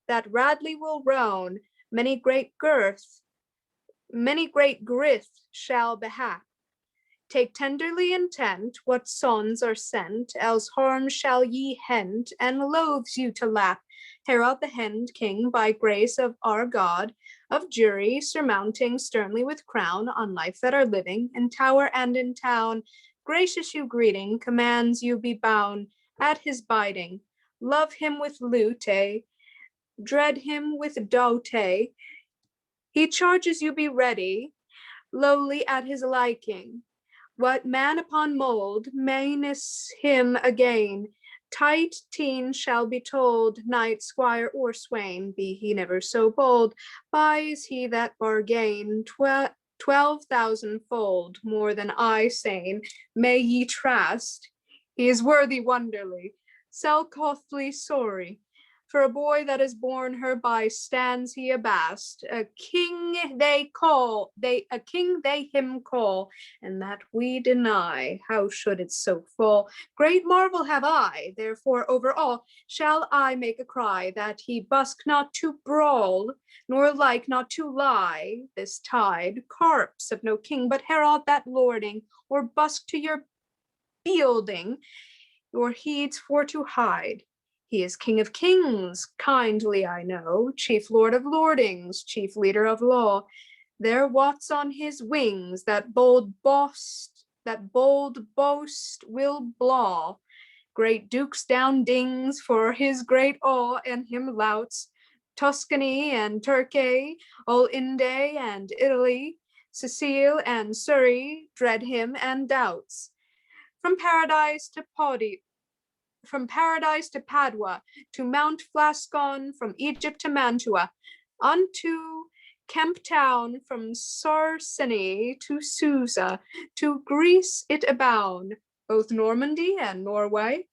that radly will roan, many great grith shall behap. Take tenderly intent what sons are sent, else harm shall ye hent, and loathes you to lap. Herod the Hend King, by grace of our God, of jury surmounting sternly with crown, on life that are living, in tower and in town, gracious you greeting, commands you be bound at his biding. Love him with lute, dread him with dote. He charges you be ready, lowly at his liking. What man upon mold menace him again, tight teen shall be told, knight, squire, or swain, be he never so bold, buys he that bargain 12,000-fold more than I sane. May ye trust, he is worthy wonderly, self-costly sorry. For a boy that is born hereby stands he abast. A king they him call, and that we deny. How should it so fall? Great marvel have I, therefore over all shall I make a cry, that he busk not to brawl, nor like not to lie this tide. Carps of no king, but herald that lording, or busk to your fielding, your heeds for to hide. He is King of Kings, kindly I know, Chief Lord of Lordings, Chief Leader of Law. There wots on his wings that bold boast will blaw. Great dukes down dings for his great awe, and him louts. Tuscany and Turkey, all Inde and Italy, Sicile and Surrey dread him and doubts. From paradise to Padua, to Mount Flascon, from Egypt to Mantua, unto Kemp Town, from Sarceny to Susa, to Greece it abound, both Normandy and Norway.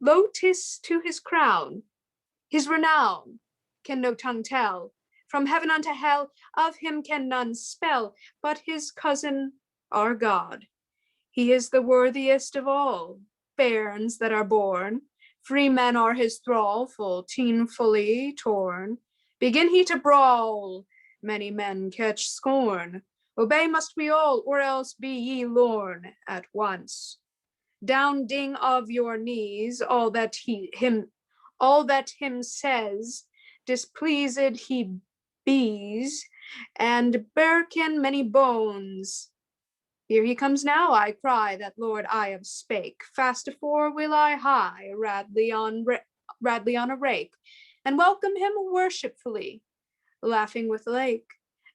Lo, 'tis to his crown, his renown can no tongue tell. From heaven unto hell, of him can none spell, but his cousin, our God. He is the worthiest of all bairns that are born. Free men are his thrall, full teenfully torn. Begin he to brawl, many men catch scorn. Obey must we all, or else be ye lorn at once. Down ding of your knees, all that him says, displeased he bees, and berken many bones. Here he comes now, I cry, that Lord I have spake. Fast afore will I hie, radly on a rake, and welcome him worshipfully, laughing with lake,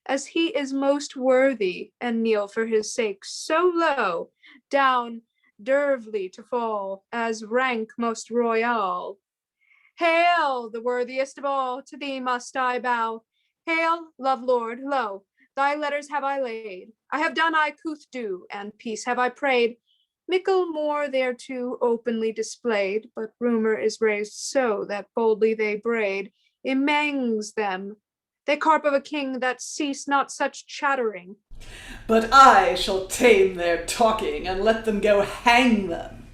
as he is most worthy, and kneel for his sake so low, down dervly to fall, as rank most royal. Hail, the worthiest of all, to thee must I bow. Hail, love Lord, lo, thy letters have I laid. I have done I couth do, and peace have I prayed. Mickle more thereto openly displayed, but rumor is raised so that boldly they braid. Imangs them, they carp of a king that cease not such chattering. But I shall tame their talking, and let them go hang them.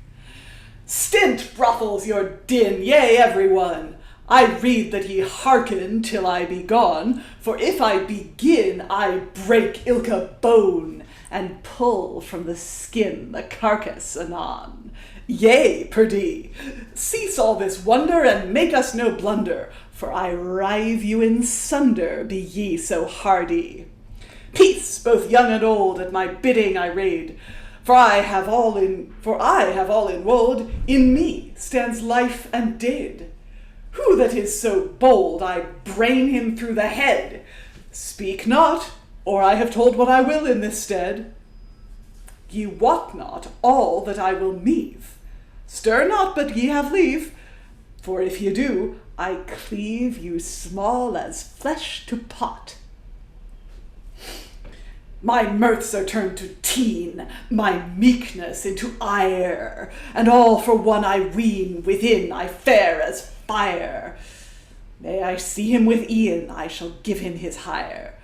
Stint, brothels, your din, yea, every one. I read that ye hearken till I be gone, for if I begin, I break ilka bone, and pull from the skin the carcass anon. Yea, perdie, cease all this wonder, and make us no blunder, for I rive you in sunder, be ye so hardy. Peace, both young and old, at my bidding I raid, for I have all in wold, in me stands life and dead. Who that is so bold, I brain him through the head. Speak not, or I have told what I will in this stead. Ye wot not all that I will meave. Stir not, but ye have leave, for if ye do, I cleave you small as flesh to pot. My mirths are turned to teen, my meekness into ire, and all for one I ween within I fare as fire. May I see him with Ian, I shall give him his hire.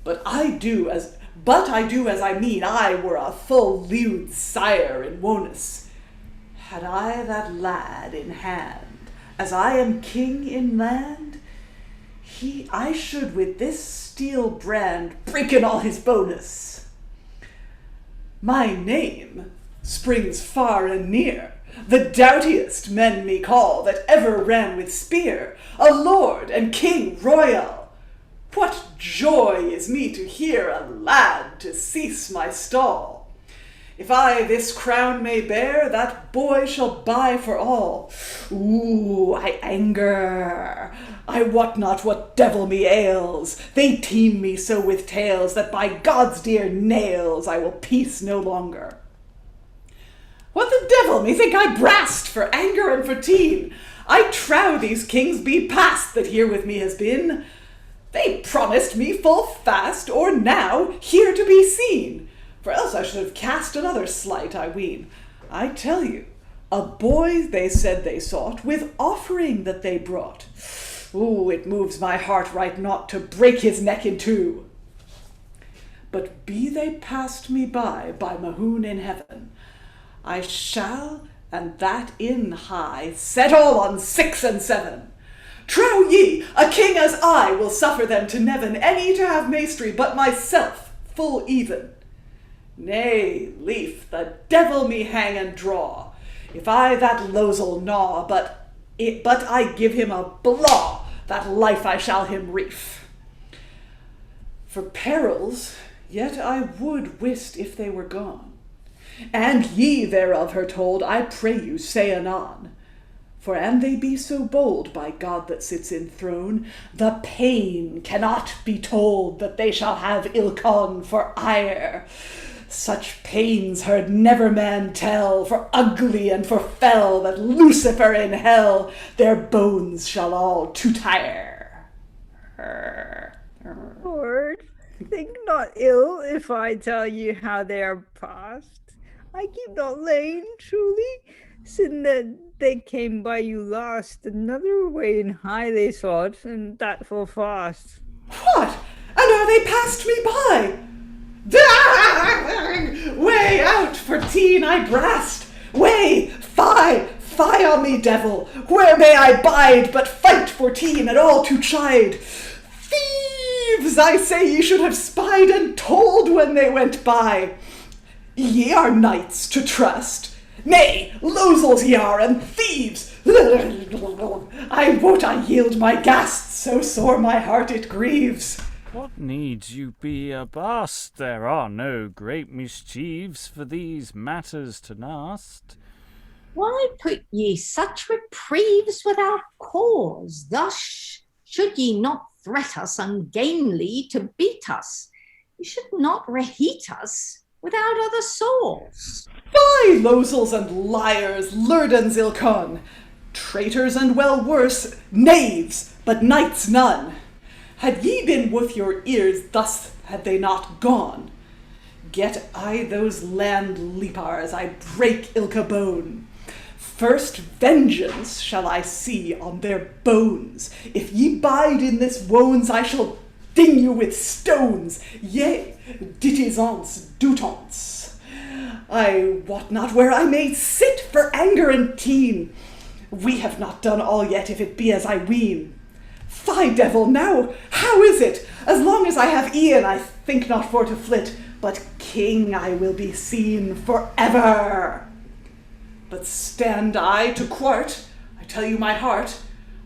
But I do as I mean, I were a full lewd sire in wonus. Had I that lad in hand, as I am king in land, I should with this steel brand breaken all his bonus. My name springs far and near, the doughtiest men me call that ever ran with spear, a lord and king royal. What joy is me to hear a lad to cease my stall. If I this crown may bear, that boy shall buy for all. Ooh, I anger. I wot not what devil me ails. They teem me so with tales that by God's dear nails I will peace no longer. What the devil, methink I brast for anger and for teen. I trow these kings be past that here with me has been. They promised me full fast, or now here to be seen. For else I should have cast another slight, I ween. I tell you, A boy they said they sought, with offering that they brought. Ooh, it moves my heart right not to break his neck in two. But be they passed me by Mahoon in heaven, I shall, and that in high, set all on 6 and 7. Trow ye, a king as I will suffer them to neven any to have maestry but myself full even. Nay, lief, the devil me hang and draw, if I that losel gnaw, but I give him a blaw, that life I shall him reef. For perils, yet I would wist if they were gone, and ye thereof her told, I pray you say anon. For an they be so bold, by God that sits in throne, the pain cannot be told that they shall have ilcon for ire. Such pains heard never man tell, for ugly and for fell, that Lucifer in hell their bones shall all to tire. Lord, think not ill if I tell you how they are past. I keep not lane, truly, sin that they came by you last. Another way in high they sought, and that full fast. What? And are they passed me by? Way out for teen I brast. Way, fie on me, devil. Where may I bide but fight for teen and all to chide? Thieves, I say, ye should have spied and told when they went by. Ye are knights to trust. Nay, losels ye are, and thieves. I wot I yield my gasts, so sore my heart it grieves. What needs you be abast? There are no great mischiefs for these matters to nast. Why put ye such reprieves without cause? Thus should ye not threat us ungainly to beat us. You should not reheat us without other souls. Fie, losels and liars, lurdans ilcon, traitors and well worse, knaves, but knights none. Had ye been with your ears, thus had they not gone. Get I those land leapars, I break ilka bone. First vengeance shall I see on their bones. If ye bide in this wones, I shall ding you with stones. Yea, ditisance dutance. I wot not where I may sit for anger and teen. We have not done all yet, if it be as I ween. Fie, devil, now, how is it? As long as I have Ian, I think not for to flit, but king I will be seen forever. But stand I to quart, I tell you my heart,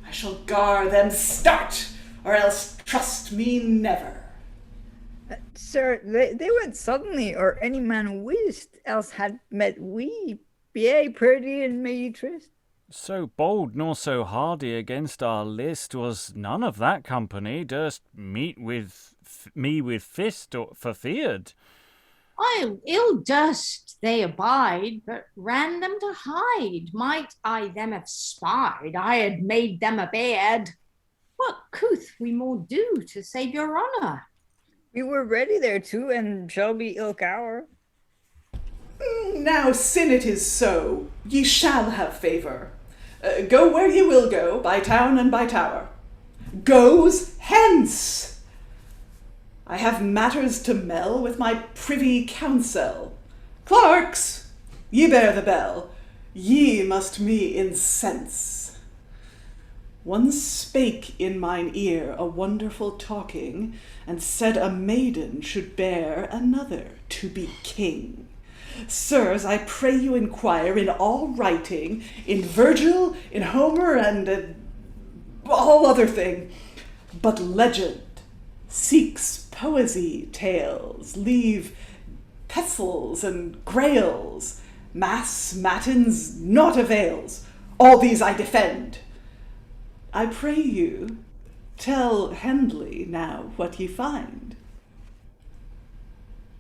I shall gar them start, or else trust me never. Sir, they went suddenly, or any man wist, else had met we, yea, purdy and may tryst. So bold nor so hardy against our list was none of that company durst meet with me with fist or for feared. Ill durst they abide, but ran them to hide. Might I them have spied, I had made them abed. What couth we more do to save your honour? We were ready thereto, and shall be ilk hour. Now, sin it is so, ye shall have favour. Go where ye will go, by town and by tower. Goes hence! I have matters to mell with my privy council. Clerks, ye bear the bell, ye must me incense. One spake in mine ear a wonderful talking, and said a maiden should bear another to be king. Sirs, I pray you inquire in all writing, in Virgil, in Homer, and all other thing. But legend seeks poesy tales, leave pestles and grails, mass matins naught avails. All these I defend. I pray you, tell Hendley now what ye find.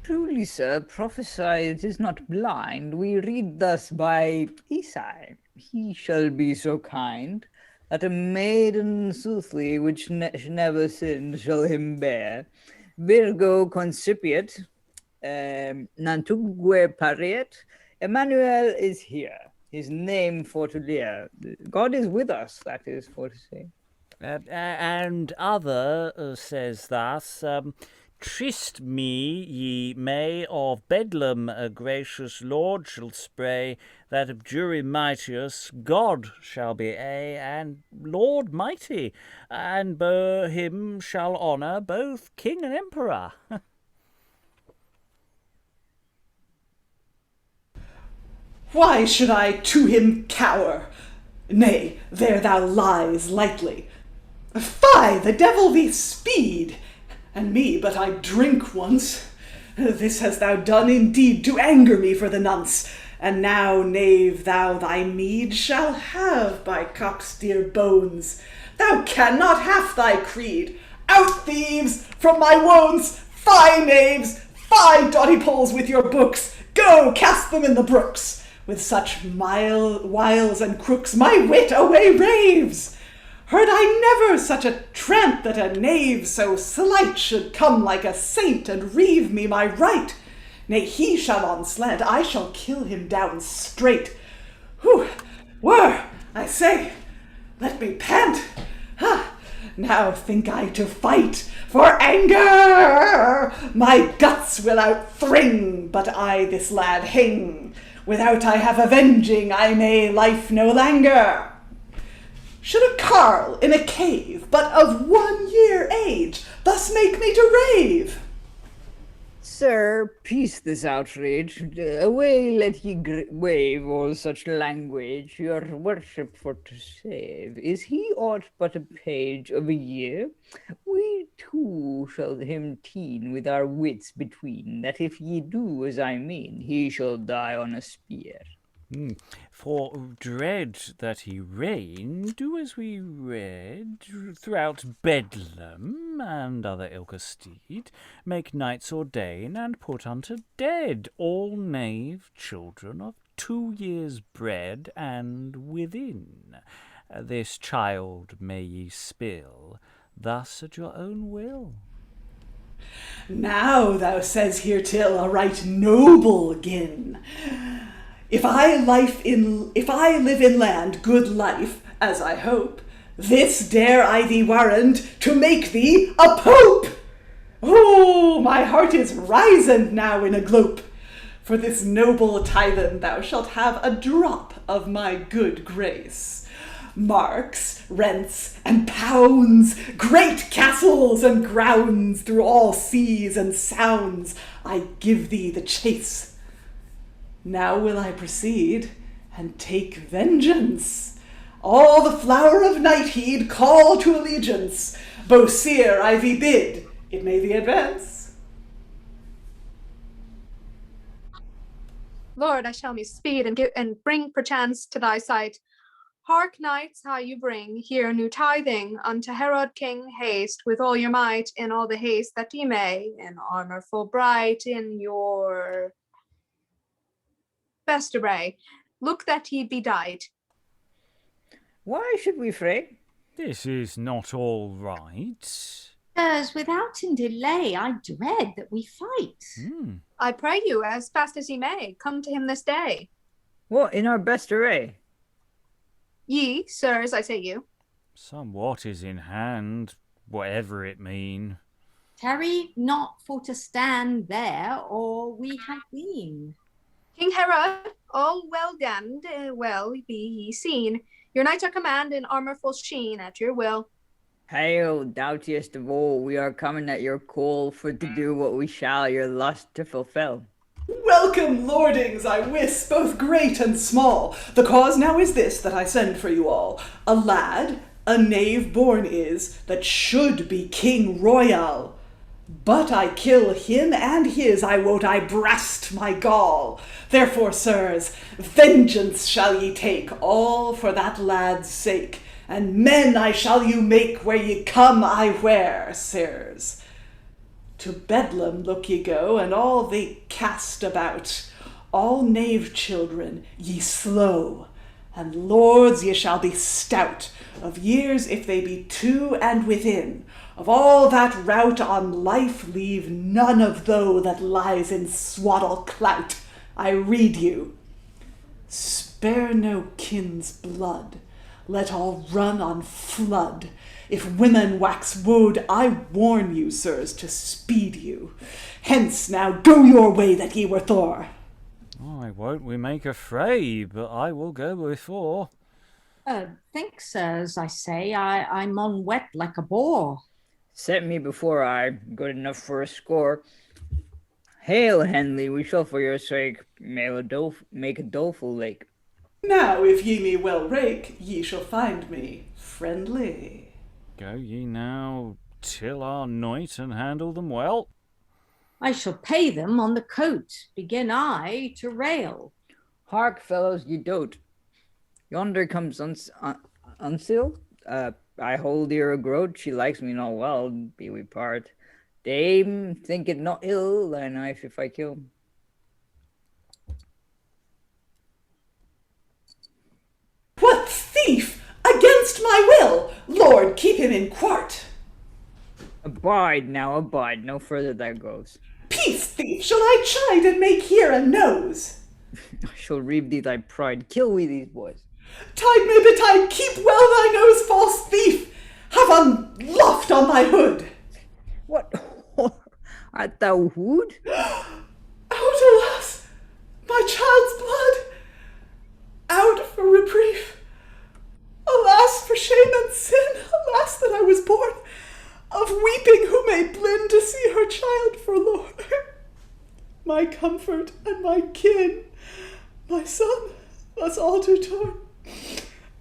Truly, sir, prophesy it is not blind. We read thus by Esai. He shall be so kind that a maiden soothly which never sinned shall him bear. Virgo concipiet, nantugue pariet. Emmanuel is here. His name for to lear. God is with us, that is for to say. And other says thus, Trist me, ye may, of Bedlam a gracious lord shall spray, that abjuring mightius God shall be and Lord mighty, and him shall honour both king and emperor. Why should I to him cower? Nay, there thou lies lightly. Fie, the devil thee speed! And me but I drink once. This hast thou done indeed to anger me for the nonce. And now, knave, thou thy meed shall have, by cock's dear bones. Thou cannot half thy creed. Out, thieves, from my wones! Fie, knaves! Fie, dotty poles, with your books! Go, cast them in the brooks! With such wiles and crooks my wit away raves! Heard I never such a tramp that a knave so slight should come like a saint and reave me my right. Nay, he shall on sled, I shall kill him down straight. Whew, whir, I say, let me pant. Ha, now think I to fight for anger. My guts will outthring, but I this lad hang. Without I have avenging, I may life no longer. Should a carle in a cave, but of 1 year age, thus make me to rave? Sir, peace this outrage. Away let ye wave all such language. Your worship for to save. Is he aught but a page of a year? We too shall him teen with our wits between, that if ye do as I mean, he shall die on a spear. For dread that he reign, do as we read throughout Bedlam and other ilka steed, make knights ordain and put unto dead all knave children of 2 years bred and within. This child may ye spill, thus at your own will. Now thou says here till a right noble gin. If I live in land good life, as I hope, this dare I thee warrant to make thee a pope. Oh, my heart is rising now in a glope. For this noble tithen thou shalt have a drop of my good grace. Marks, rents, and pounds, great castles and grounds through all seas and sounds, I give thee the chase. Now will I proceed and take vengeance. All the flower of knightheed call to allegiance. Beauchamp, I thee bid, it may thee advance. Lord, I shall me speed and bring perchance to thy sight. Hark, knights, how you bring here new tithing unto Herod King. Haste with all your might, in all the haste that ye may, in armor full bright, in your best array. Look that ye be dight. Why should we fray? This is not all right. Sirs, without delay, I dread that we fight. I pray you, as fast as ye may, come to him this day. What, in our best array? Ye, sirs, I say you. Somewhat is in hand, whatever it mean. Tarry not for to stand there, or we have been. King Herod, all well damned, well be ye seen. Your knights are command in armor full sheen at your will. Hail, doughtiest of all, we are coming at your call, for to do what we shall, your lust to fulfill. Welcome, lordings, I wis, both great and small. The cause now is this, that I send for you all. A lad, a knave born is, that should be king royal. But I kill him and his, I wot I brast my gall. Therefore, sirs, vengeance shall ye take, all for that lad's sake. And men I shall you make where ye come I where, sirs. To Bedlam look ye go, and all they cast about. All knave children ye slow, and lords ye shall be stout, of years if they be 2 and within. Of all that rout on life leave none of though that lies in swaddle clout. I read you. spare no kin's blood. Let all run on flood. If women wax wood, I warn you, sirs, to speed you. Hence now go your way that ye were Thor. Why won't we make a fray, but I will go before. Thanks, sirs, I say. I'm on wet like a boar. Set me before I, good enough for a score. Hail, Henley, we shall for your sake make a doleful lake. Now, if ye me well rake, ye shall find me friendly. Go ye now, till our night, and handle them well. I shall pay them on the coat. Begin I to rail. Hark, fellows, ye dote. Yonder comes Unsil. I hold here a groat. She likes me not well, be we part. Dame, think it not ill, thy knife if I kill. What thief! Against my will! Lord, keep him in quart. Abide now, abide, no further that goes. Peace, thief! Shall I chide and make here a nose? I shall reap thee thy pride. Kill we these boys. Tide me betide, keep well thy nose, false thief! Have unloft on thy hood! What? Art thou hood? Out, alas! My child's blood! Out for reprieve! Alas for shame and sin! Alas that I was born of weeping who made blind to see her child forlorn. My comfort and my kin, my son, thus all too torn.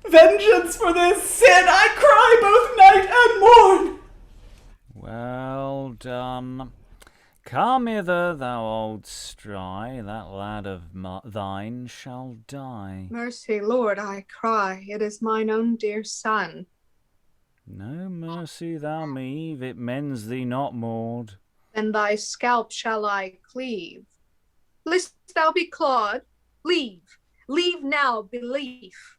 Vengeance for this sin I cry both night and morn. Well done. Come hither, thou old stry, that lad of thine shall die. Mercy, Lord, I cry, it is mine own dear son. No mercy thou me, if it mends thee not, Maud. Then thy scalp shall I cleave. List thou be clawed? Leave now belief.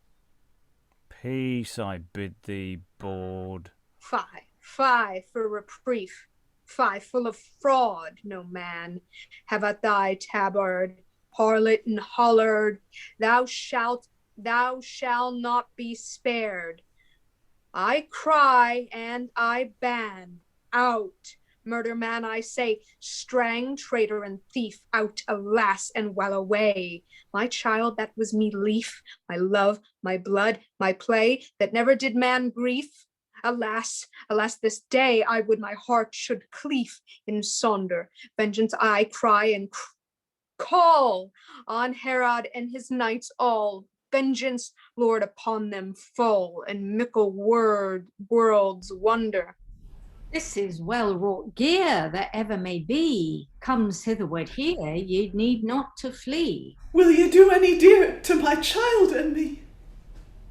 Peace, I bid thee, bawd. Fie for reprief. Fie, full of fraud, no man. Have at thy tabard, harlot and hollered. Thou shalt not be spared. I cry and I ban. Out, murder man, I say, strang, traitor, and thief, out, alas, and well away. My child, that was me lief, my love, my blood, my play, that never did man grief. Alas, this day I would my heart should cleave in sonder. Vengeance I cry and call on Herod and his knights all. Vengeance, Lord, upon them full, and mickle world's wonder. This is well-wrought gear that ever may be. Comes hitherward here, ye need not to flee. Will ye do any dear to my child and me?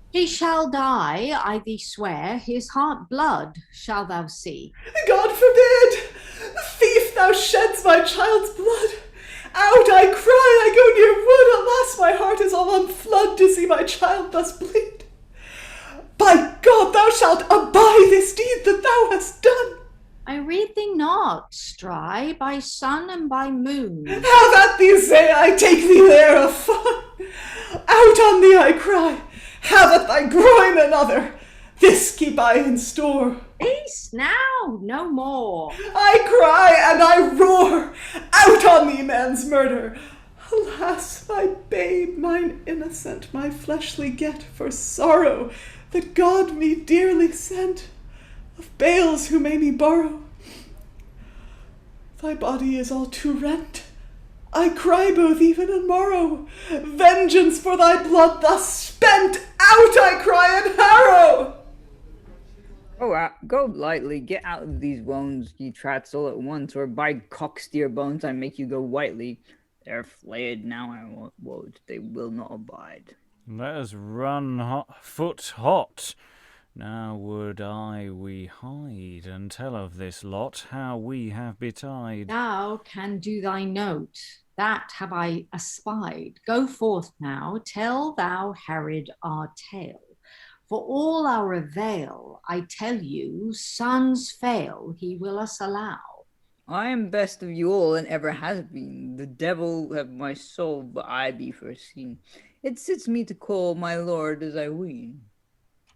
He shall die, I thee swear, his heart blood shall thou see. God forbid! Thief, thou sheds my child's blood! Out, I cry, I go near wood! Alas, my heart is all on flood to see my child thus bleed. By God, thou shalt abide this deed that thou hast done! I read thee not, Stry, by sun and by moon. Have at thee, say I, take thee there a fun! Out on thee, I cry! Have at thy groin another! This keep I in store. Peace now, no more. I cry and I roar! Out on thee, man's murder! Alas, my babe, mine innocent, my fleshly get for sorrow that God me dearly sent, of bales who may me borrow. Thy body is all too rent. I cry both even and morrow. Vengeance for thy blood thus spent. Out, I cry, and harrow. Oh, go lightly, get out of these wounds, ye trats, all at once, or by cocksteer bones I make you go whitely. They're flayed now, I wot, they will not abide. Let us run foot hot. Now would we hide and tell of this lot, how we have betide. Thou can do thy note, that have I espied. Go forth now, tell thou Herod our tale. For all our avail, I tell you, sons fail, he will us allow. I am best of you all, and ever has been. The devil have my soul, but I be foreseen. It sits me to call my lord as I ween.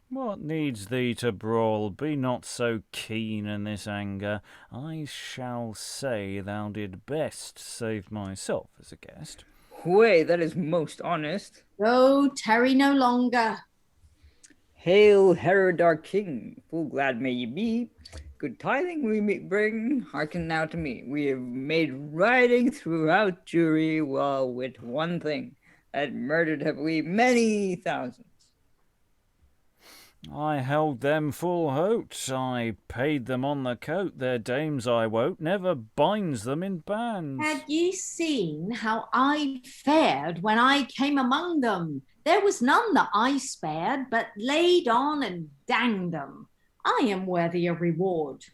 What needs thee to brawl? Be not so keen in this anger. I shall say thou did best save myself as a guest. Way, that is most honest. Go, tarry no longer. Hail, Herod our king, full glad may ye be. Good tithing we may bring, hearken now to me. We have made riding throughout Jewry, well, with one thing, that murdered have we many thousands. I held them full hoat, I paid them on the coat, their dames I wot never binds them in bands. Had ye seen how I fared when I came among them? There was none that I spared, but laid on and danged them. I am worthy of reward.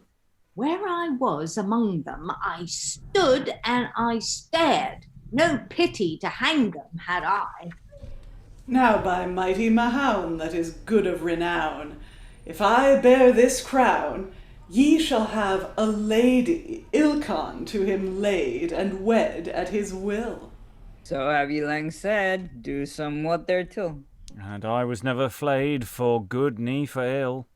Where I was among them, I stood and I stared. No pity to hang them had I. Now by mighty Mahound that is good of renown, if I bear this crown, ye shall have a lady, Ilkon to him laid and wed at his will. So have ye lang said, do somewhat thereto. And I was never flayed for good ni for ill.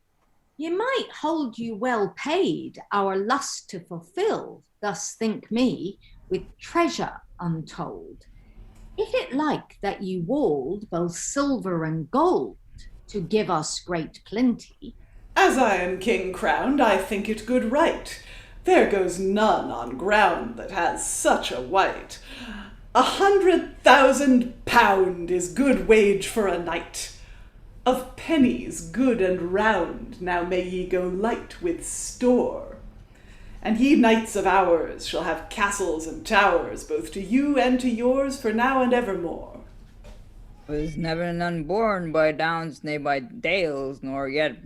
Ye might hold you well paid, our lust to fulfill, thus think me, with treasure untold. If it like that you walled both silver and gold, to give us great plenty. As I am king crowned, I think it good right. There goes none on ground that has such a wight. 100,000 pound is good wage for a knight. Of pennies good and round, now may ye go light with store. And ye knights of ours shall have castles and towers, both to you and to yours, for now and evermore. Was never none born by downs, ne by dales, nor yet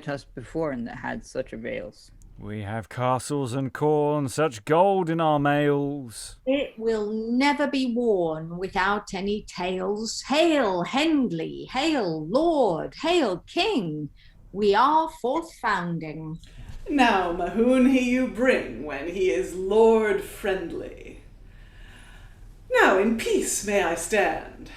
us before, and that had such avails. We have castles and corn, such gold in our mails. It will never be worn without any tales. Hail, Hendley, hail, Lord, hail, King. We are forth founding. Now, Mahoon he you bring when he is Lord friendly. Now in peace may I stand.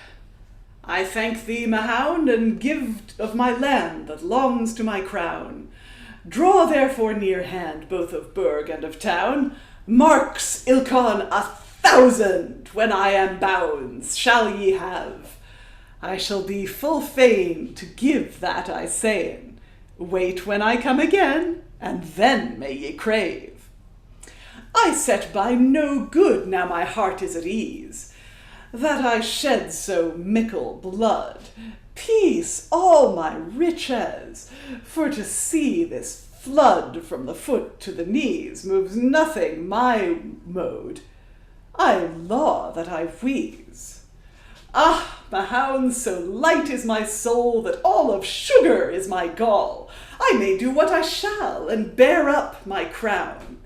I thank thee, Mahound, and give of my land that longs to my crown. Draw therefore near hand, both of burg and of town. Marks, Ilkon, 1,000, when I am bounds, shall ye have. I shall be full fain to give that I sayn. Wait when I come again, and then may ye crave. I set by no good now my heart is at ease, that I shed so mickle blood. Peace all my riches, for to see this flood from the foot to the knees moves nothing my mode. I law that I wheeze. Ah, Mahound, so light is my soul that all of sugar is my gall. I may do what I shall, and bear up my crown.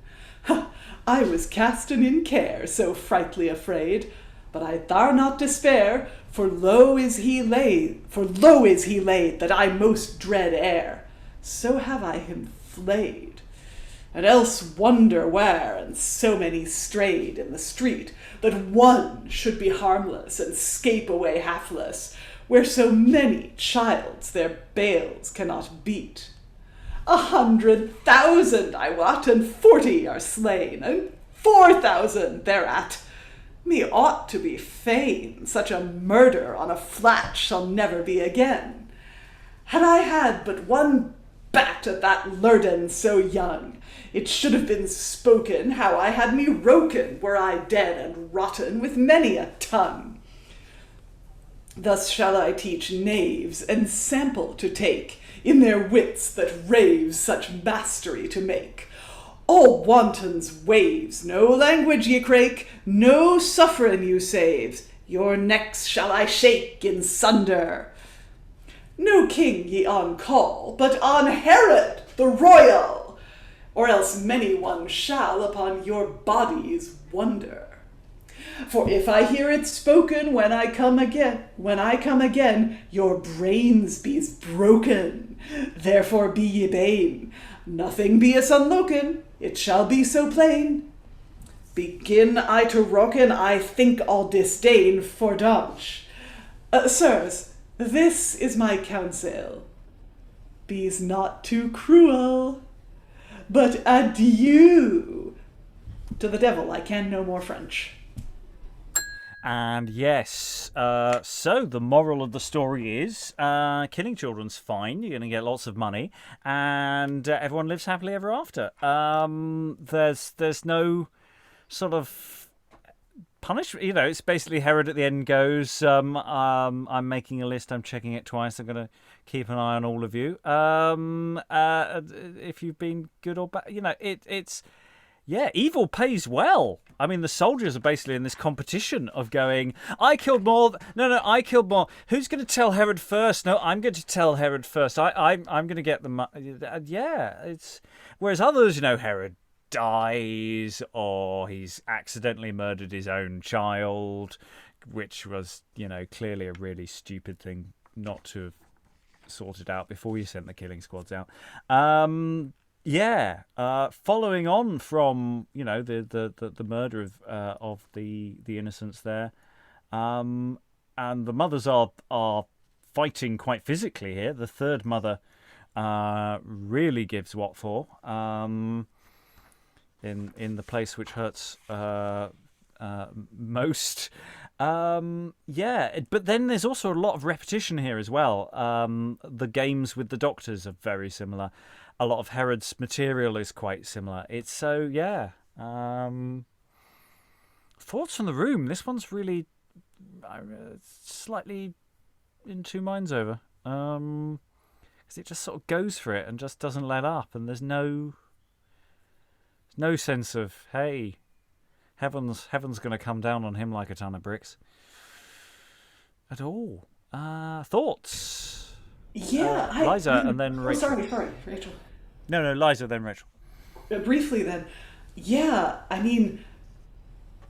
I was casten in care, so frightly afraid, but I dar not despair, for low is he laid that I most dread air. So have I him flayed, and else wonder where, and so many strayed in the street, that one should be harmless and scape away halfless, where so many childs their bales cannot beat. 100,000, I wot, and 40 are slain, and 4,000 thereat. Me ought to be fain, such a murder on a flat shall never be again. Had I had but one bat at that lurden so young, it should have been spoken how I had me roken, were I dead and rotten with many a tongue. Thus shall I teach knaves and sample to take, in their wits that raves such mastery to make. All wantons waves, no language ye crake, no suffering you saves, your necks shall I shake in sunder. No king ye on call, but on Herod the royal, or else many one shall upon your bodies wonder. For if I hear it spoken when I come again, your brains be's broken. Therefore be ye bane, nothing be us unloken, it shall be so plain. Begin I to rocken, I think all disdain for dodge. Sirs, this is my counsel. Be's not too cruel, but adieu. To the devil, I can no more French. And yes, so the moral of the story is killing children's fine. You're going to get lots of money, and everyone lives happily ever after. There's no sort of punishment. You know, it's basically Herod at the end goes, I'm making a list. I'm checking it twice. I'm going to keep an eye on all of you. If you've been good or bad, you know, it's. Yeah, evil pays well. I mean, the soldiers are basically in this competition of going, I killed more. No, I killed more. Who's going to tell Herod first? No, I'm going to tell Herod first. I'm going to get the yeah, it's... Whereas others, you know, Herod dies or he's accidentally murdered his own child, which was, you know, clearly a really stupid thing not to have sorted out before you sent the killing squads out. Yeah, following on from, you know, the murder of the innocents there, and the mothers are fighting quite physically here. The third mother really gives what for in the place which hurts most. Yeah, but then there's also a lot of repetition here as well. The games with the doctors are very similar. A lot of Herod's material is quite similar. It's so, yeah. Thoughts from the room. This one's really slightly in two minds over. Because it just sort of goes for it and just doesn't let up. And there's no sense of, hey, heaven's going to come down on him like a ton of bricks at all. Thoughts? Yeah, Liza and then Rachel. Sorry, Rachel. No, Liza, then Rachel. Briefly then, yeah, I mean,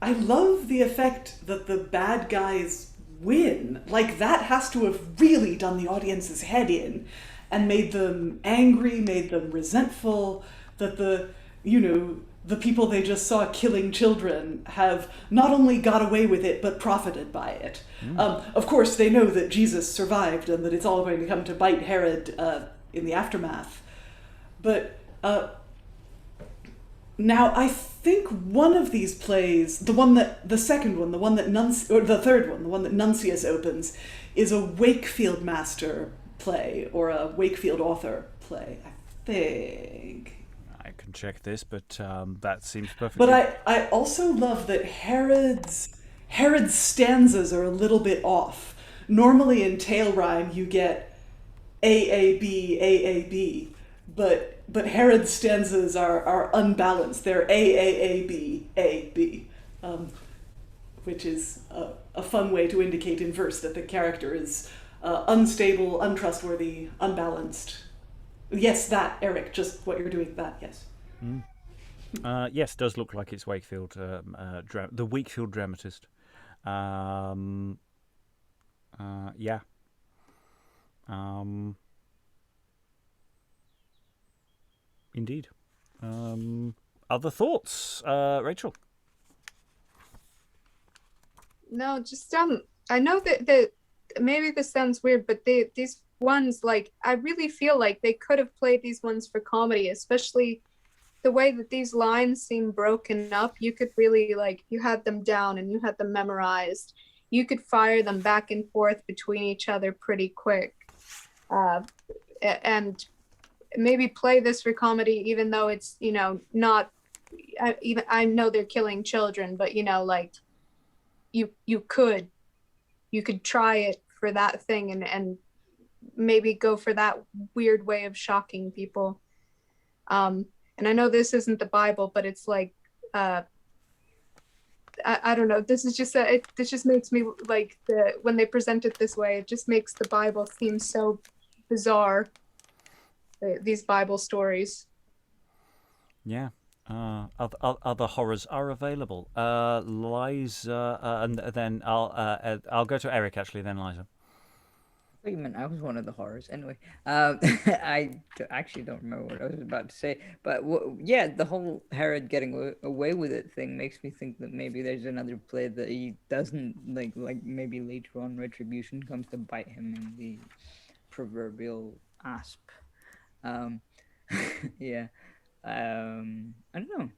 I love the effect that the bad guys win. Like, that has to have really done the audience's head in and made them angry, made them resentful, that the people they just saw killing children have not only got away with it, but profited by it. Of course, they know that Jesus survived and that it's all going to come to bite Herod in the aftermath. But now I think one of these plays, the third one, the one that Nuncius opens, is a Wakefield master play or a Wakefield author play, I think. I can check this, but that seems perfectly... But I also love that Herod's stanzas are a little bit off. Normally in tale rhyme you get AAB, AAB, but Herod's stanzas are unbalanced. They're AAAB, AB, which is a fun way to indicate in verse that the character is unstable, untrustworthy, unbalanced. Yes, that, Eric, just what you're doing, that, yes. Yes, does look like it's Wakefield, the Wakefield dramatist. Yeah. Indeed. Other thoughts, Rachel? No, just I know that maybe this sounds weird, but these ones, like, I really feel like they could have played these ones for comedy, especially the way that these lines seem broken up. You could really, like, you had them down and you had them memorized. You could fire them back and forth between each other pretty quick. And maybe play this for comedy, even though it's, you know, not, I know they're killing children, but, you know, like, you could try it for that thing and maybe go for that weird way of shocking people. And I know this isn't the Bible, but it's like, I don't know. This is just this just makes me like when they present it this way, it just makes the Bible seem so bizarre. These Bible stories. Yeah. Other horrors are available. Liza, and then I'll go to Eric actually. Then Liza. thought you meant I was one of the horrors. Anyway, actually don't remember what I was about to say. But yeah, the whole Herod getting away with it thing makes me think that maybe there's another play that he doesn't like maybe later on retribution comes to bite him in the proverbial asp. Yeah. I don't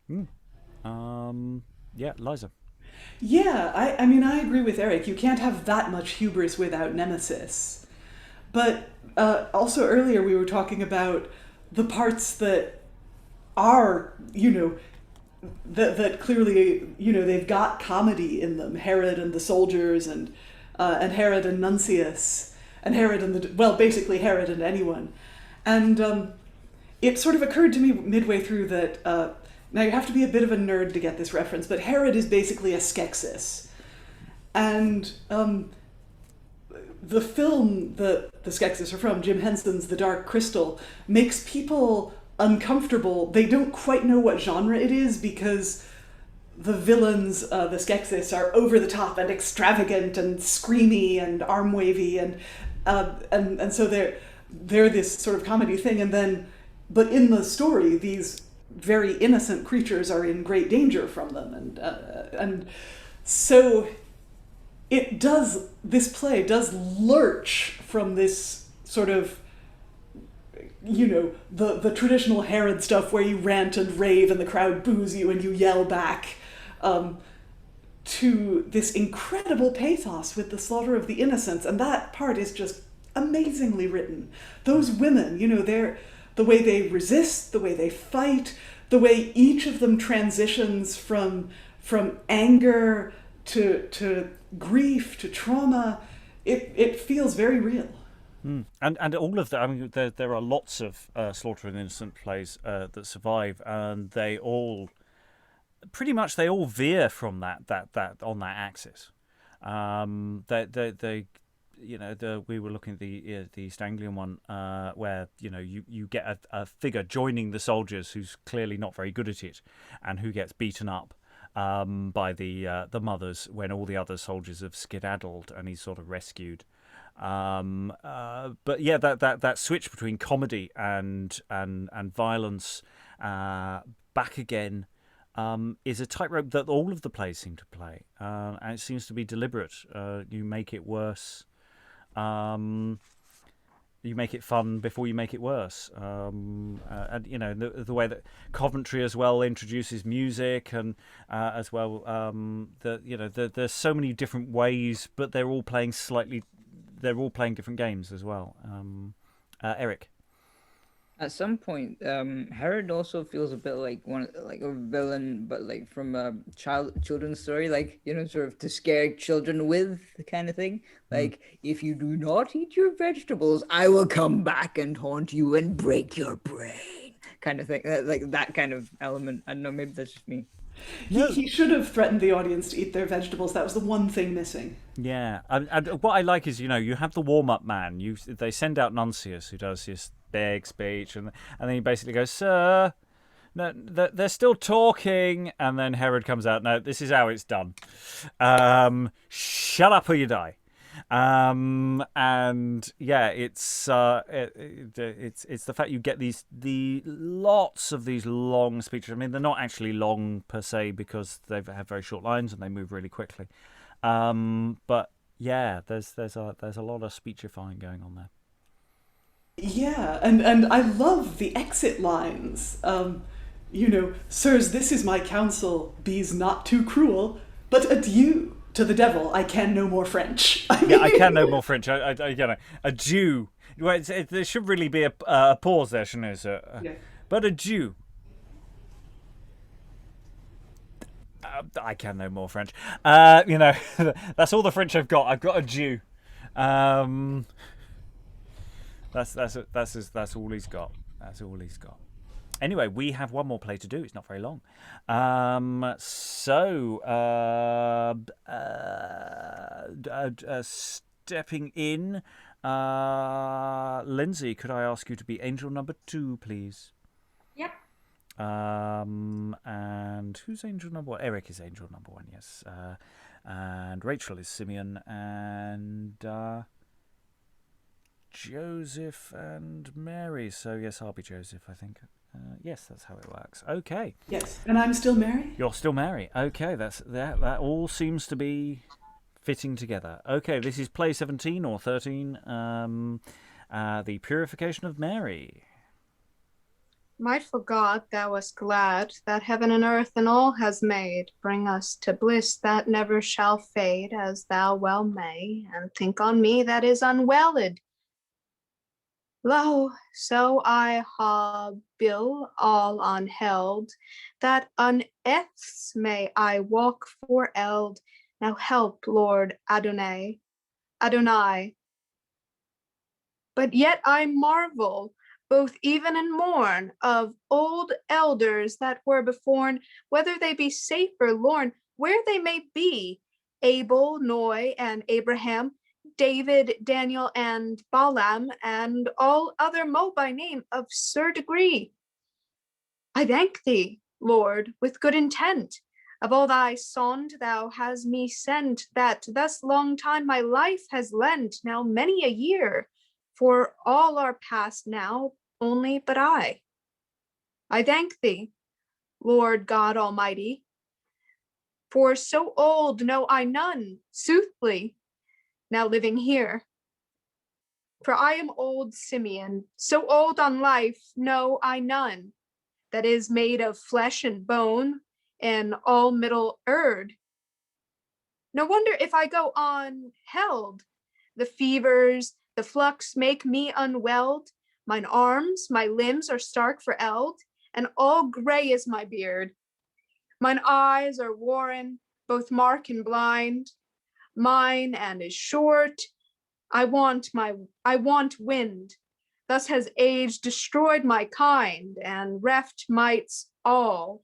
know. Yeah, Liza. Yeah, I mean, I agree with Eric. You can't have that much hubris without Nemesis. But also earlier we were talking about the parts that are, that clearly, they've got comedy in them. Herod and the soldiers and Herod and Nuncius and Herod and basically Herod and anyone. And it sort of occurred to me midway through that, now you have to be a bit of a nerd to get this reference, but Herod is basically a Skeksis. And the film that the Skeksis are from, Jim Henson's The Dark Crystal, makes people uncomfortable. They don't quite know what genre it is because the villains, the Skeksis, are over the top and extravagant and screamy and arm wavy and so they're this sort of comedy thing, but in the story these very innocent creatures are in great danger from them, and so this play does lurch from this sort of, the traditional Herod stuff where you rant and rave and the crowd boos you and you yell back, to this incredible pathos with the slaughter of the innocents, and that part is just amazingly written. Those women, the way they resist, the way they fight, the way each of them transitions from anger to grief to trauma, it feels very real. And all of that, I mean, there are lots of Slaughter of the Innocent plays that survive, and they all veer from that on that axis. We were looking at the East Anglian one, where you get a figure joining the soldiers who's clearly not very good at it, and who gets beaten up by the mothers when all the other soldiers have skedaddled, and he's sort of rescued. But yeah, that switch between comedy and violence back again is a tightrope that all of the plays seem to play, and it seems to be deliberate. You make it worse. You make it fun before you make it worse. And the way that Coventry as well introduces music, and as well there's so many different ways, but they're all playing different games as well. Eric. At some point, Herod also feels a bit like a villain, but like from a children's story, sort of to scare children with kind of thing. Like, if you do not eat your vegetables, I will come back and haunt you and break your brain, kind of thing. Like that kind of element. I don't know, maybe that's just me. He should have threatened the audience to eat their vegetables. That was the one thing missing. Yeah, and what I like is, you have the warm-up man. They send out Nuncius, who does this big speech, and then he basically goes, "Sir, no, they're still talking," and then Herod comes out, "No, this is how it's done. Shut up or you die." And yeah, it's the fact you get lots of these long speeches. I mean, they're not actually long per se because they have very short lines and they move really quickly. But yeah, there's a lot of speechifying going on there. Yeah, and I love the exit lines. "Sirs, this is my counsel, be's not too cruel, but adieu to the devil, I can no more French." I can no more French. A Jew. Well, there should really be a pause there, shouldn't there? Yeah. But a Jew. I can no more French. That's all the French I've got. I've got a Jew. That's all he's got. That's all he's got. Anyway, we have one more play to do. It's not very long. Stepping in, Lynsey, could I ask you to be angel number 2, please? Yep. And who's angel number 1? Eric is angel number 1, yes. and Rachael is Simeon, and Joseph and Mary. So yes, I'll be Joseph, I think. Yes, that's how it works. Okay. Yes, and I'm still Mary? You're still Mary. Okay, that all seems to be fitting together. Okay, this is play 17 or 13, the Purification of Mary. Mightful God, thou wast glad that heaven and earth and all has made, bring us to bliss that never shall fade, as thou well may, and think on me that is unwelled. Lo, so I ha bill all unheld, that uneaths may I walk for eld. Now help, Lord Adonai. But yet I marvel, both even and mourn, of old elders that were beforn, whether they be safe or lorn, where they may be, Abel, Noe, and Abraham, David, Daniel, and Balaam, and all other mo by name of sir degree. I thank thee, Lord, with good intent, of all thy sond thou has me sent, that thus long time my life has lent, now many a year, for all are past now, only but I. I thank thee, Lord God Almighty, for so old know I none, soothly, now living here. For I am old Simeon, so old on life know I none, that is made of flesh and bone, and all middle erd. No wonder if I go on held, the fevers, the flux make me unwelled, mine arms, my limbs are stark for eld, and all gray is my beard. Mine eyes are warren, both mark and blind, mine and is short. I want wind. Thus has age destroyed my kind, and reft mites all.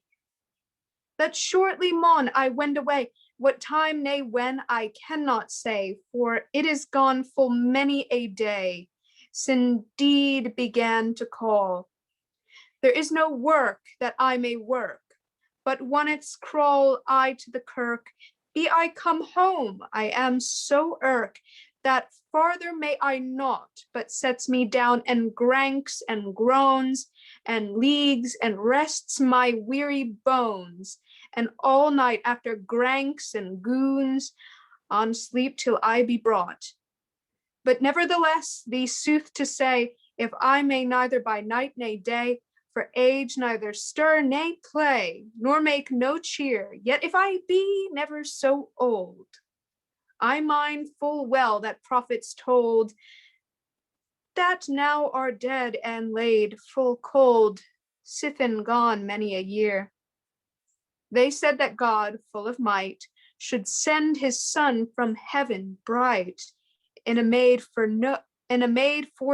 That shortly mon I wend away, what time nay when I cannot say, for it is gone full many a day, sin deed began to call. There is no work that I may work, but once crawl I to the kirk, be I come home, I am so irk, that farther may I not, but sets me down and granks and groans, and leagues and rests my weary bones, and all night after granks and goons, on sleep till I be brought. But nevertheless, thee sooth to say, if I may neither by night nay day, for age neither stir nay play, nor make no cheer, yet if I be never so old, I mind full well that prophets told, that now are dead and laid full cold, sithen gone many a year. They said that God, full of might, should send his son from heaven bright, in a maid for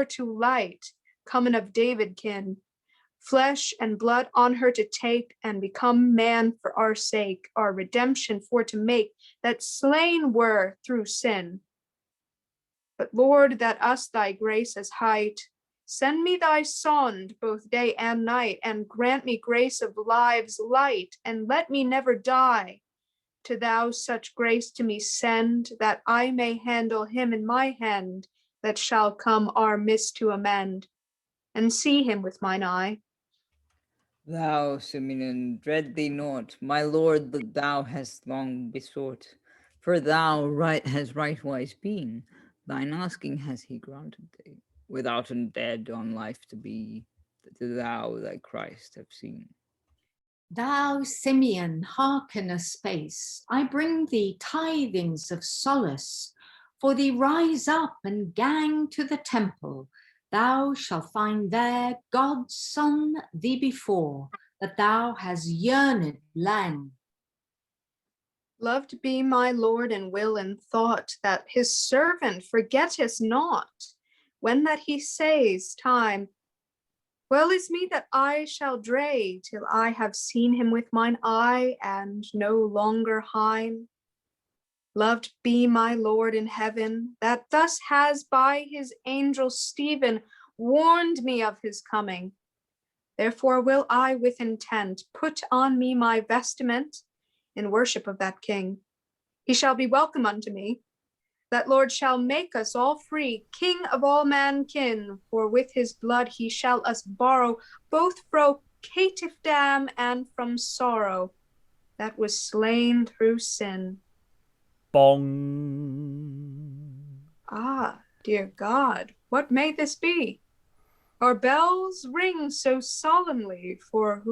to light, comin' of David kin, flesh and blood on her to take, and become man for our sake, our redemption for to make, that slain were through sin. But Lord, that us thy grace as height, send me thy sond both day and night, and grant me grace of lives light, and let me never die. To thou such grace to me send, that I may handle him in my hand, that shall come our miss to amend, and see him with mine eye. Thou, Simeon, dread thee not, my lord, that thou hast long besought, for thou has rightwise been, thine asking has he granted thee, without dead on life to be, that thou thy Christ have seen. Thou, Simeon, hearken a space, I bring thee tidings of solace, for thee rise up and gang to the temple, thou shalt find there God's Son thee before, that thou hast yearned lang. Loved be my Lord in will and thought, that his servant forgetteth not, when that he says time, well is me that I shall dray, till I have seen him with mine eye, and no longer hine. Loved be my Lord in heaven, that thus has by his angel Stephen warned me of his coming. Therefore will I with intent put on me my vestment in worship of that King. he shall be welcome unto me. That Lord shall make us all free, King of all mankin, for with his blood he shall us borrow, both fro caitiff dam and from sorrow that was slain through sin. Bong. Ah, dear God, what may this be? Our bells ring so solemnly for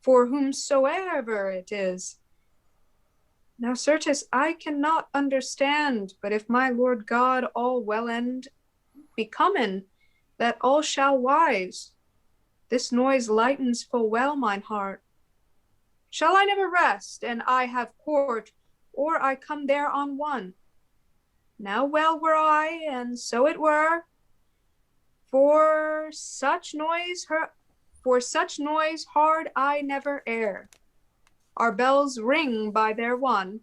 whomsoever it is. Now, certes, I cannot understand, but if my Lord God all well end be comen, that all shall wise, this noise lightens full well mine heart. Shall I never rest, and I have court, or I come there on one? Now well were I, and so it were, for such noise hard I never err. Our bells ring by their one.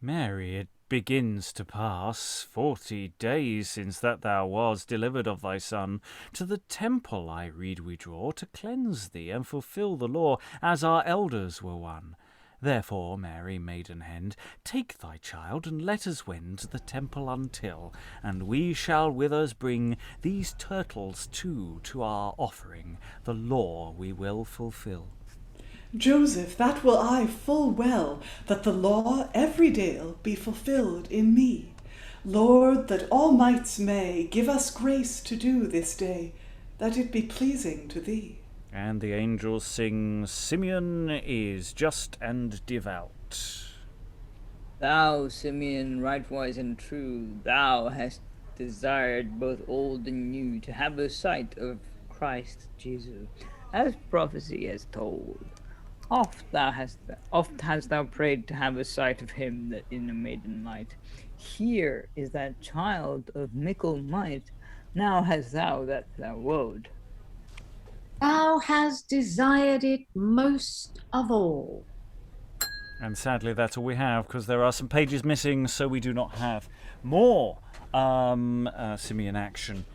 Mary, it begins to pass 40 days since that thou was delivered of thy son. To the temple, I read, we draw, to cleanse thee and fulfil the law, as our elders were one. Therefore, Mary, maiden hen, take thy child, and let us wend to the temple until, and we shall with us bring these turtles too to our offering. The law we will fulfil. Joseph, that will I full well, that the law every dale be fulfilled in me. Lord, that all mights may give us grace to do this day, that it be pleasing to thee. And the angels sing, Simeon is just and devout. Thou, Simeon, right wise and true, thou hast desired both old and new to have a sight of Christ Jesus, as prophecy has told. Oft hast thou prayed to have a sight of him that in a maiden light. Here is that child of mickle might. Now hast thou that thou woed. Thou hast desired it most of all. And sadly, that's all we have, because there are some pages missing, so we do not have more Simeon action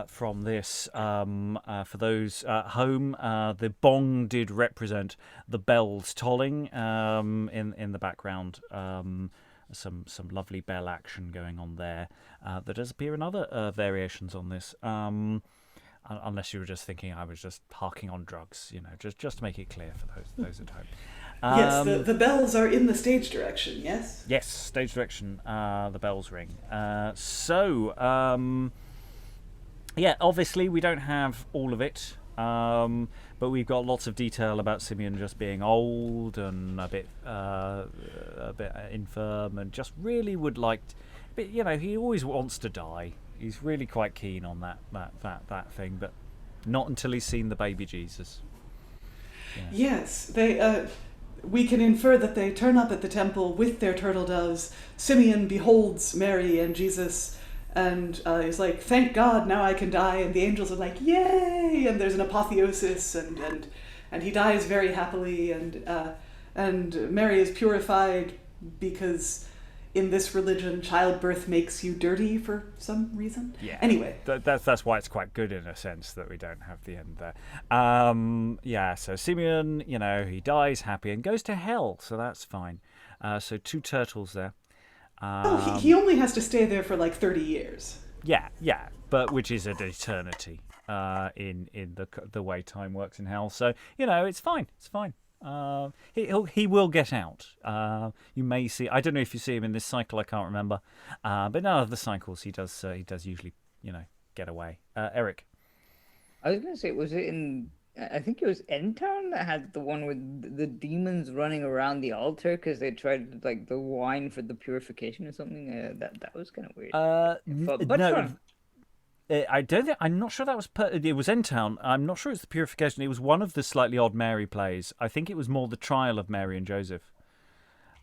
from this. For those at home, the bong did represent the bells tolling in the background. Some lovely bell action going on there that does appear in other variations on this. Unless you were just thinking I was just harking on drugs, just to make it clear for those at home. Yes, the bells are in the stage direction, yes? Yes, stage direction, the bells ring. Yeah, obviously we don't have all of it, but we've got lots of detail about Simeon just being old and a bit infirm, and just really would like, but he always wants to die. He's really quite keen on that thing, but not until he's seen the baby Jesus. Yeah. Yes, we can infer that they turn up at the temple with their turtle doves. Simeon beholds Mary and Jesus and is like, thank God, now I can die. And the angels are like, yay! And there's an apotheosis, and he dies very happily. And Mary is purified because in this religion, childbirth makes you dirty for some reason. Yeah. Anyway. That's why it's quite good in a sense that we don't have the end there. So Simeon, he dies happy and goes to hell, so that's fine. So 2 turtles there. He only has to stay there for like 30 years. Yeah, but which is an eternity in the way time works in hell. So, it's fine. It's fine. He will get out. You may see. I don't know if you see him in this cycle. I can't remember. But none of the cycles he does usually get away. Eric. I was going to say, was it in? I think it was N-Town that had the one with the demons running around the altar because they tried the wine for the purification or something. That was kind of weird. But no. fun. I don't think. I'm not sure that was. It was N-Town. I'm not sure it's the Purification. It was one of the slightly odd Mary plays. I think it was more the trial of Mary and Joseph,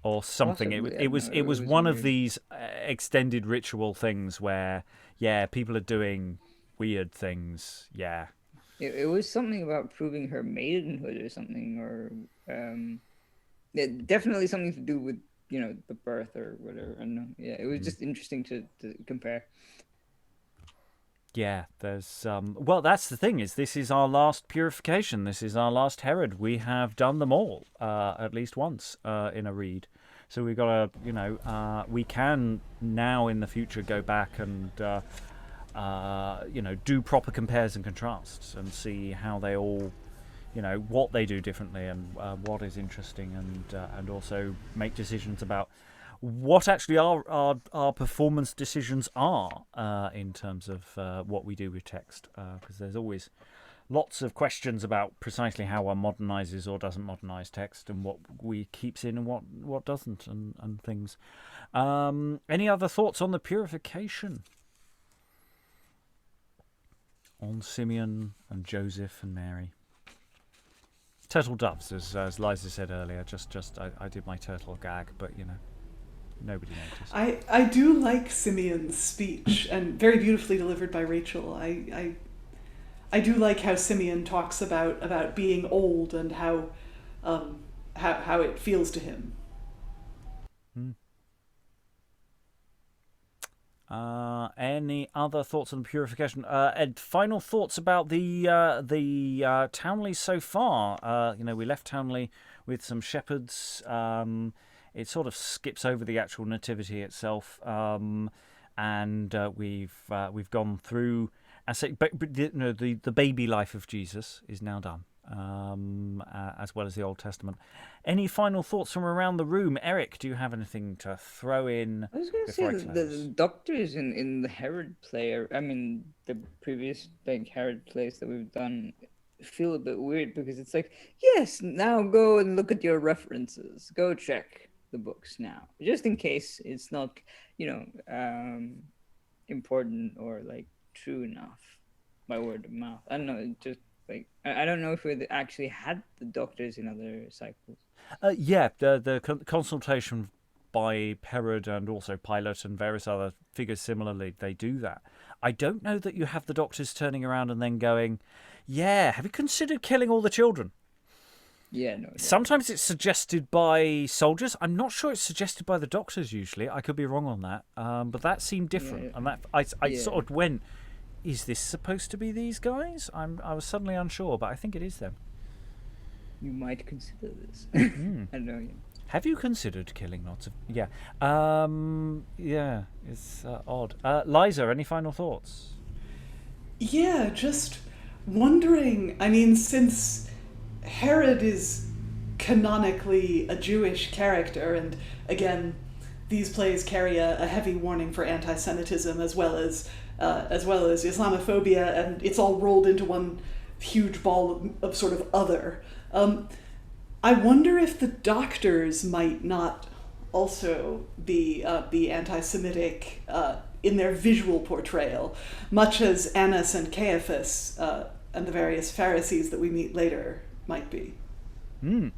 or something. Possibly, It was one of these extended ritual things where people are doing weird things. Yeah. It was something about proving her maidenhood or something, or definitely something to do with the birth or whatever. I don't know. Yeah, it was just interesting to compare. Yeah, there's well, that's the thing, is this is our last purification. This is our last Herod. We have done them all at least once in a read. So we've got to, we can now in the future go back and, do proper compares and contrasts and see how they all, what they do differently and what is interesting, and also make decisions about what actually our performance decisions are in terms of what we do with text, because there's always lots of questions about precisely how one modernizes or doesn't modernize text, and what we keeps in and what doesn't, and things. Any other thoughts on the Purification? On Simeon and Joseph and Mary. Turtle doves, as Liza said earlier. I did my turtle gag, but nobody noticed. I do like Simeon's speech, and very beautifully delivered by Rachael. I do like how Simeon talks about being old and how it feels to him. Any other thoughts on the Purification? Ed, final thoughts about the Towneley so far? We left Towneley with some shepherds. It sort of skips over the actual nativity itself, and we've gone through. I say, but the baby life of Jesus is now done, as well as the Old Testament. Any final thoughts from around the room? Eric, do you have anything to throw in? I was going to say the doctors in the Herod play, the previous Herod plays that we've done, feel a bit weird, because it's like, yes, now go and look at your references. Go check the books now, just in case it's not, important or true enough by word of mouth. I don't know, just I don't know if we actually had the doctors in other cycles. The consultation by Herod and also Pilate and various other figures similarly, they do that. I don't know that you have the doctors turning around and then going, yeah, have you considered killing all the children? Yeah, no. Sometimes it's suggested by soldiers. I'm not sure it's suggested by the doctors usually. I could be wrong on that. But that seemed different. Yeah. And that I sort of went, is this supposed to be these guys? I was suddenly unsure, but I think it is them. You might consider this. I don't know. Yeah. Have you considered killing lots of... Yeah. It's odd. Liza, any final thoughts? Yeah, just wondering, since Herod is canonically a Jewish character, and again, these plays carry a heavy warning for anti-Semitism as well as Islamophobia, and it's all rolled into one huge ball of sort of other. I wonder if the doctors might not also be anti-Semitic in their visual portrayal, much as Annas and Caiaphas and the various Pharisees that we meet later might be.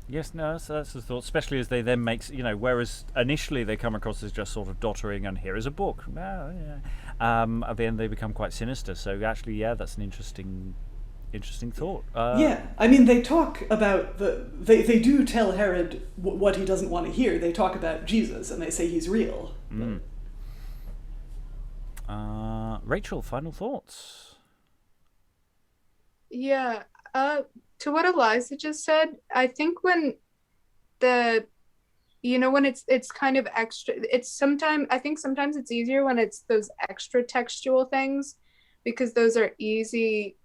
Yes, no, so that's the thought, especially as they then make, whereas initially they come across as just sort of doddering and here is a book. At the end they become quite sinister. So actually, that's an interesting thought. They talk about they do tell Herod what he doesn't want to hear. They talk about Jesus and they say he's real. Rachael, final thoughts? Yeah. To what Eliza just said, I think when when it's kind of extra, I think sometimes it's easier when it's those extra textual things, because those are easy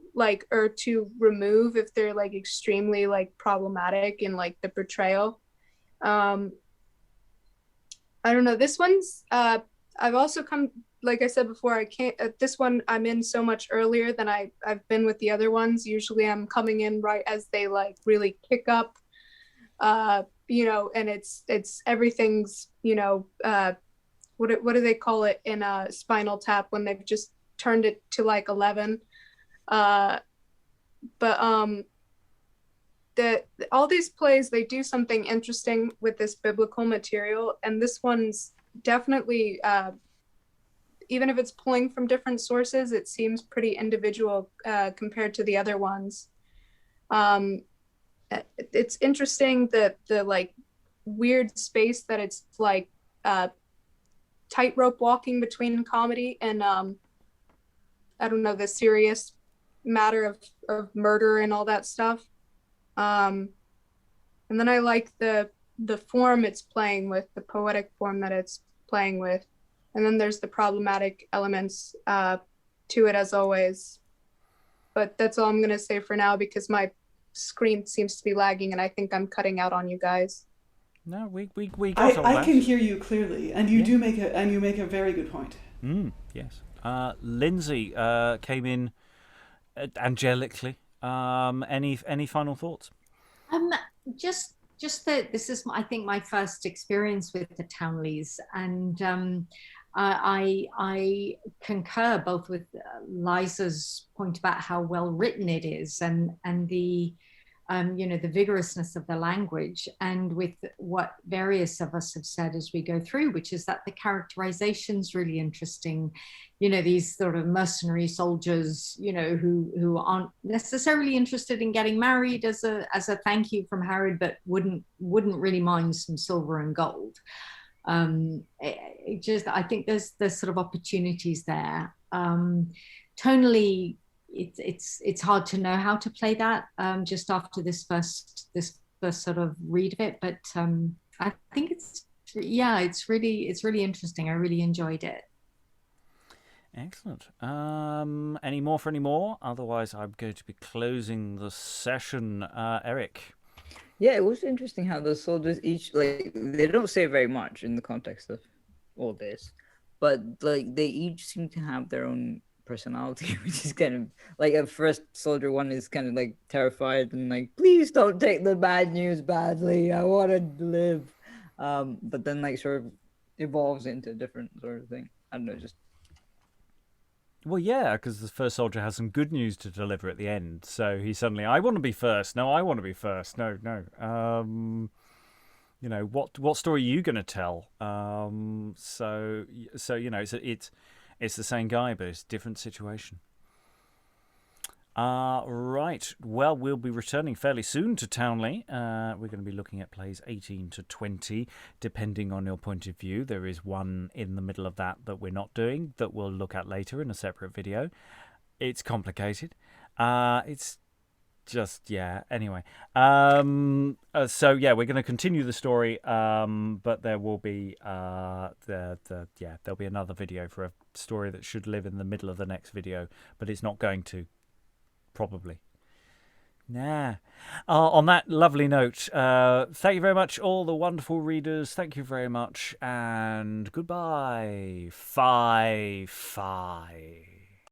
or to remove if they're extremely problematic in the portrayal. I don't know, this one's I've also come, like I said before, I can't this one I'm in so much earlier than I've been with the other ones. Usually I'm coming in right as they really kick up, and it's everything's what do they call it in Spinal Tap when they've just turned it to 11. All these plays, they do something interesting with this biblical material, and this one's definitely, even if it's pulling from different sources, it seems pretty individual compared to the other ones. It's interesting the weird space that it's tightrope walking between comedy and I don't know, the serious matter of murder and all that stuff. And then I like the the form it's playing with, the poetic form that it's playing with, and then there's the problematic elements to it as always. But that's all I'm going to say for now because my screen seems to be lagging and I think I'm cutting out on you guys. No, we got all that. I can hear you clearly, and you make a very good point. Yes. Lynsey came in angelically. Any final thoughts? Just that this is, I think, my first experience with the Townleys, and I concur both with Liza's point about how well written it is, and the the vigorousness of the language, and with what various of us have said as we go through, which is that the characterization's really interesting. These sort of mercenary soldiers, who aren't necessarily interested in getting married as a thank you from Herod, but wouldn't really mind some silver and gold. I think there's sort of opportunities there. Tonally, it's hard to know how to play that just after this first sort of read of it, but I think it's really interesting. I really enjoyed it. Excellent. Any more? Otherwise, I'm going to be closing the session. Eric. Yeah, it was interesting how the soldiers each, like, they don't say very much in the context of all this, but like they each seem to have their own personality, which is kind of like, at first soldier one is kind of like terrified and like, please don't take the bad news badly, I want to live, but then like sort of evolves into a different sort of thing. I don't know, just Well, yeah, because the first soldier has some good news to deliver at the end. So he suddenly, I want to be first. No, I want to be first. No. What story are you going to tell? So it's the same guy, but it's a different situation. Right. Well, we'll be returning fairly soon to Townley. We're going to be looking at plays 18 to 20, depending on your point of view. There is one in the middle of that we're not doing, that we'll look at later in a separate video. It's complicated. It's just, yeah. Anyway. We're going to continue the story, but there will be there'll be another video for a story that should live in the middle of the next video, but it's not going to. Probably. On that lovely note, thank you very much, all the wonderful readers. Thank you very much, and goodbye. 5-5.